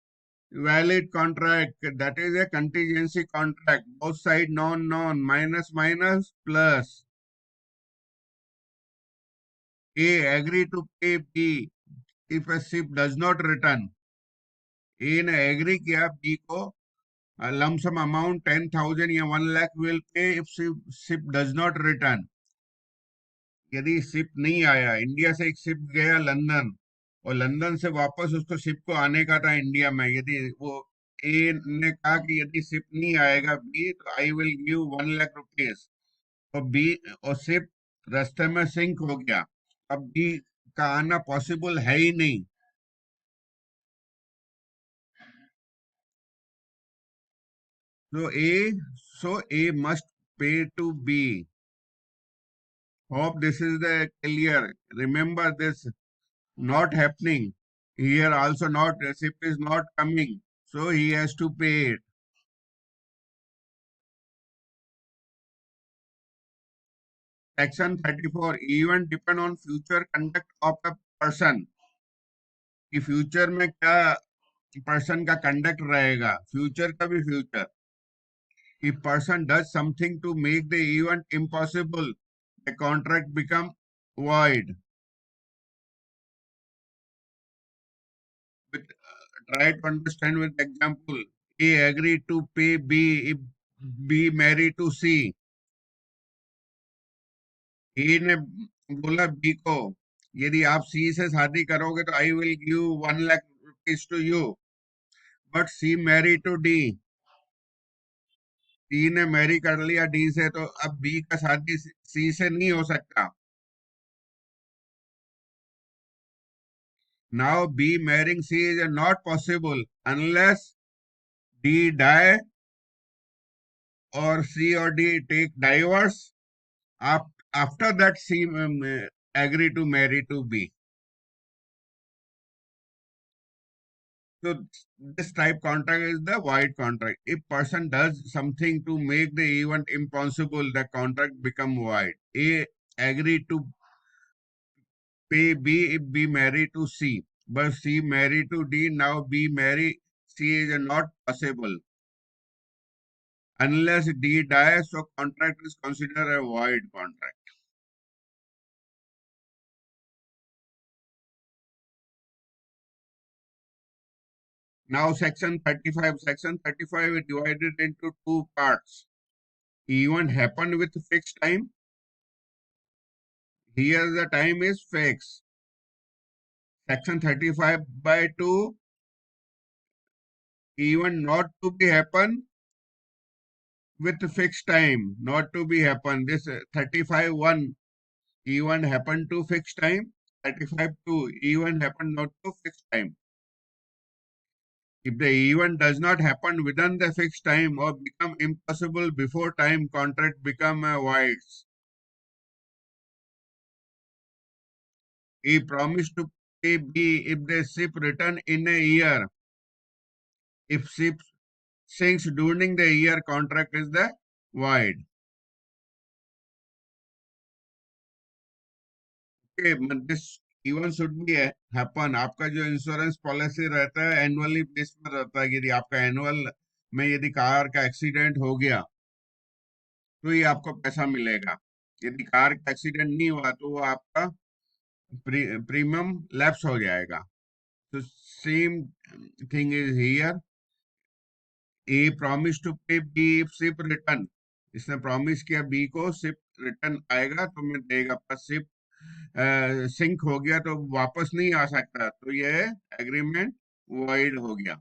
valid contract. That is a contingency contract. Both side non minus minus plus. A agree to pay B if a ship does not return. A ने agree किया B को lump sum amount 10,000 या 1 lakh will pay if ship does not return. यदि ship नहीं आया, India से एक ship गया लंदन और लंदन से वापस उसको शिप को आने का था इंडिया में, यदि वो ए ने कहा कि यदि शिप नहीं आएगा बी तो I will give 1 lakh rupees, और बी और शिप रास्ते में सिंक हो गया, अब बी का आना पॉसिबल है ही नहीं, so A must pay to B. Hope this is the clear. Remember this not happening. Here also not receipt is not coming, so he has to pay it. Section 34 even depend on future conduct of a person, कि future में क्या person का conduct रहेगा, future का भी future. If person does something to make the event impossible, the contract become void. With, try to understand with example. A agreed to pay B if B married to C. A ने बोला B को, यदि आप C से शादी करोगे तो I will give 1 lakh rupees to you. But C married to D. C ने मैरी कर लिया D से, तो अब B का शादी C से नहीं हो सकता. Now B marrying C is not possible unless D die or C or D take divorce. After that, C agree to marry to B. So this type contract is the void contract. If person does something to make the event impossible, the contract become void. A agree to pay B if B marry to C, but C marry to D. Now B marry C is not possible unless D dies. So contract is considered a void contract. Now section 35. Section 35 is divided into two parts. Event happened with fixed time. Here the time is fixed. Section 35 by 2, event not to be happen with fixed time. Not to be happen. This 35 1, event happened to fixed time. 35 2, event happened not to fixed time. If the event does not happen within the fixed time or become impossible before time, contract become a void. He promised to pay B if the ship return in a year. If ship sinks during the year, contract is the void. Okay, this even should be happen. आपका जो insurance policy रहता है annually base पर रहता है. यदि आपका annual में यदि कार का एक्सीडेंट हो गया तो ये आपको पैसा मिलेगा. यदि कार का एक्सीडेंट नहीं हुआ तो वो आपका प्रीमियम लैप्स हो जाएगा. तो same thing is here. A promise to pay B if ship return. इसने प्रॉमिस किया बी को शिप रिटर्न आएगा तो मैं देगा, पर शिप सिंक हो गया तो वापस नहीं आ सकता, तो ये एग्रीमेंट वॉइड हो गया.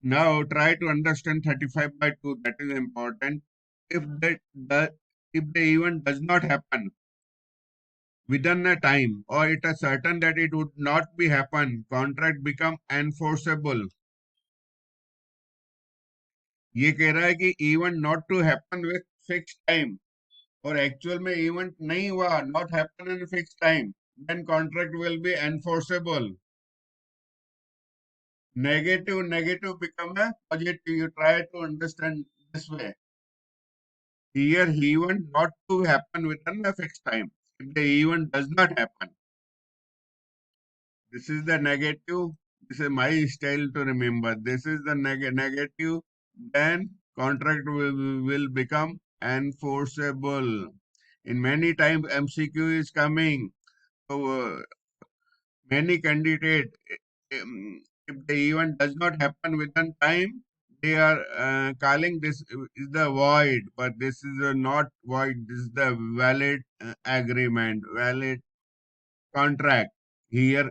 Now try to understand 35 by 2. That is important. if the if the event does not happen within a time or it is certain that it would not be happen, contract become enforceable. ये कह रहा है कि event not to happen with fix time और actual में event नहीं हुआ, not happen in fix time, then contract will be enforceable. Negative become a positive. You try to understand this way. Here event not to happen within a fixed time. If the event does not happen, this is the negative. This is my style to remember. This is the negative. Then contract will become enforceable. In many times MCQ is coming. So many candidate, if the event does not happen within time, they are calling this is the void, but this is not void. This is the valid agreement, valid contract. Here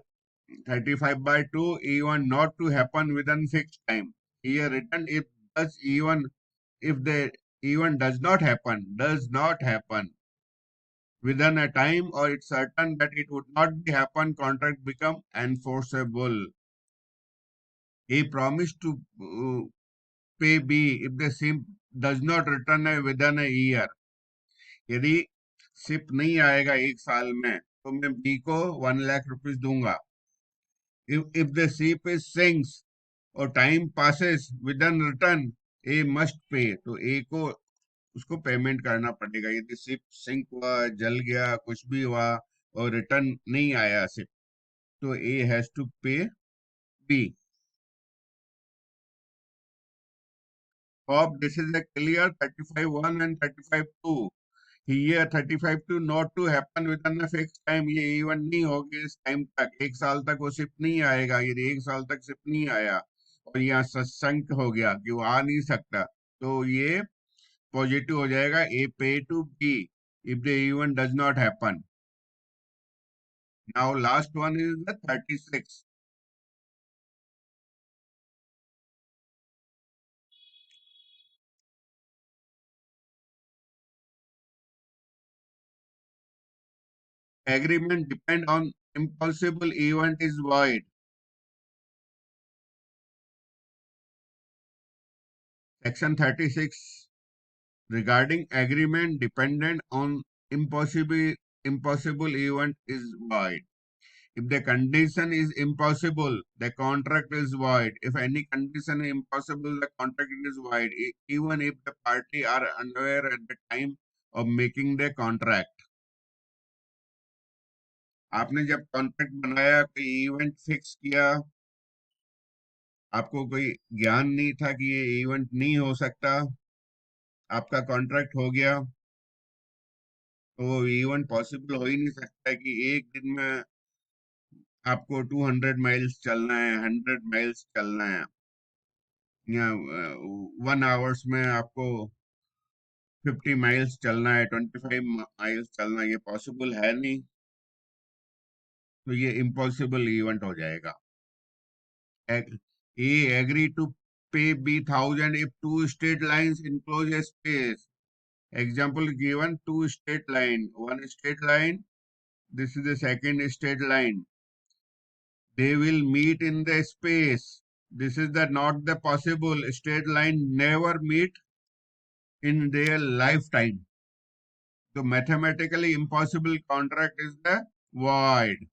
35 by 2, even not to happen within fixed time. Here written if does even if the event does not happen within a time or it's certain that it would not be happen, contract become enforceable. He promised to pay B if the SIM does not return within a year. यदि SIP नहीं आएगा 1 साल में तो मैं B को 1 lakh rupees दूंगा. If the ship is sinks or time passes within return, A must pay. तो A को उसको पेमेंट करना पड़ेगा. यदि शिप सिंक हुआ, जल गया, कुछ भी हुआ और रिटर्न नहीं आया शिप, तो A has to pay B. Hope this is a clear 35(1) and 35(2). Here 35(2) not to happen within a fixed time. ये इवन नहीं होगी इस टाइम तक. 1 साल तक वो शिप नहीं आएगा. यदि 1 साल तक शिप नहीं आया और यहाँ सत्संग हो गया कि वो आ नहीं सकता, तो ये पॉजिटिव हो जाएगा. A pay to B if the event does not happen. Now last one is the 36. Agreement depend on impossible event is void. Section 36 regarding agreement dependent on impossible event is void. If the condition is impossible, the contract is void. If any condition is impossible, the contract is void, even if the party are unaware at the time of making the contract. आपने जब contract बनाया, कोई event fix किया, आपको कोई ज्ञान नहीं था कि ये इवेंट नहीं हो सकता, आपका कॉन्ट्रैक्ट हो गया, तो वो इवेंट पॉसिबल हो ही नहीं सकता है कि एक दिन में आपको 200 माइल्स चलना है, 100 माइल्स चलना है, या 1 आवर्स में आपको 50 माइल्स चलना है, 25 माइल्स चलना है. ये पॉसिबल है नहीं, तो ये इम्पॉसिबल इवेंट हो जाएगा. A agree to pay B 1,000 if two straight lines enclose a space. Example given: two straight line, one straight line. This is the second straight line. They will meet in the space. This is the not the possible. Straight line never meet in their lifetime. The mathematically impossible contract is the void.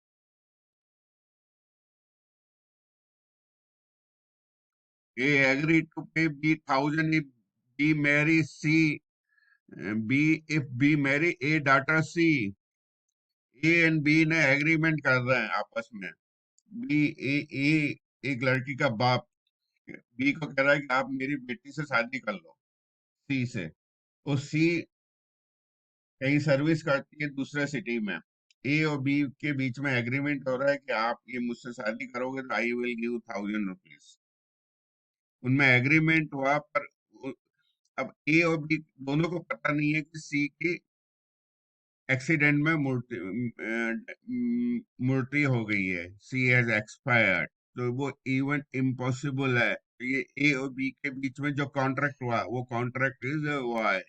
A agreed to pay B 1,000 if B marry C. B if B marry A daughter C. A and B ने agreement कर रहे हैं आपस में. B ए एक लड़की का बाप बी को कह रहा है कि आप मेरी बेटी से शादी कर लो सी से. तो सी कहीं सर्विस करती है दूसरे सिटी में. ए और बी के बीच में एग्रीमेंट हो रहा है कि आप ये मुझसे शादी करोगे तो आई विल गिव 1,000 रुपीज. उनमें एग्रीमेंट हुआ, पर अब ए और बी दोनों को पता नहीं है कि सी की एक्सीडेंट में मूर्ति हो गई है. सी हैज एक्सपायर्ड. तो वो इवन इम्पॉसिबल है. तो ये ए और बी के बीच में जो कॉन्ट्रैक्ट हुआ वो contract is void.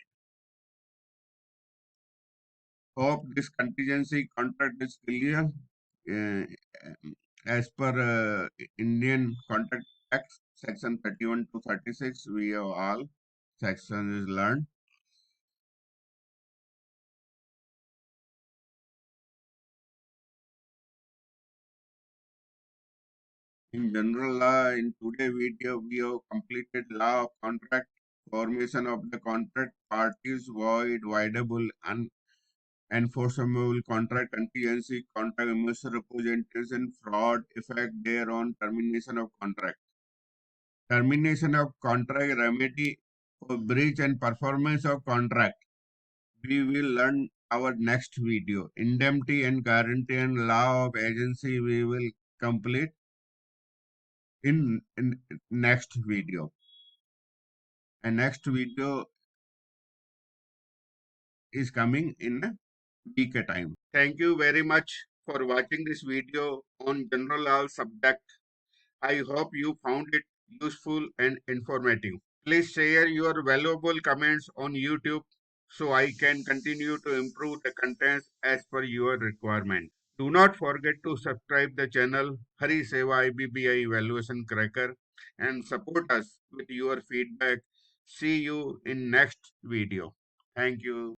Hope this contingency contract is clear. as per Indian Contract Act section 31 to 36, we have all sections is learned. In general law, in today's video, we have completed law of contract, formation of the contract, parties, void, voidable, unenforceable contract, contingency, contract, misrepresentation, fraud, effect thereon, termination of contract. Termination of contract, remedy for breach and performance of contract. We will learn our next video. Indemnity and guarantee and law of agency we will complete in next video. And next video is coming in a week time. Thank you very much for watching this video on general law subject. I hope you found it useful and informative. Please share your valuable comments on YouTube so I can continue to improve the content as per your requirement. Do not forget to subscribe the channel Hari Seva IBBI Valuation Cracker and support us with your feedback. See you in next video. Thank you.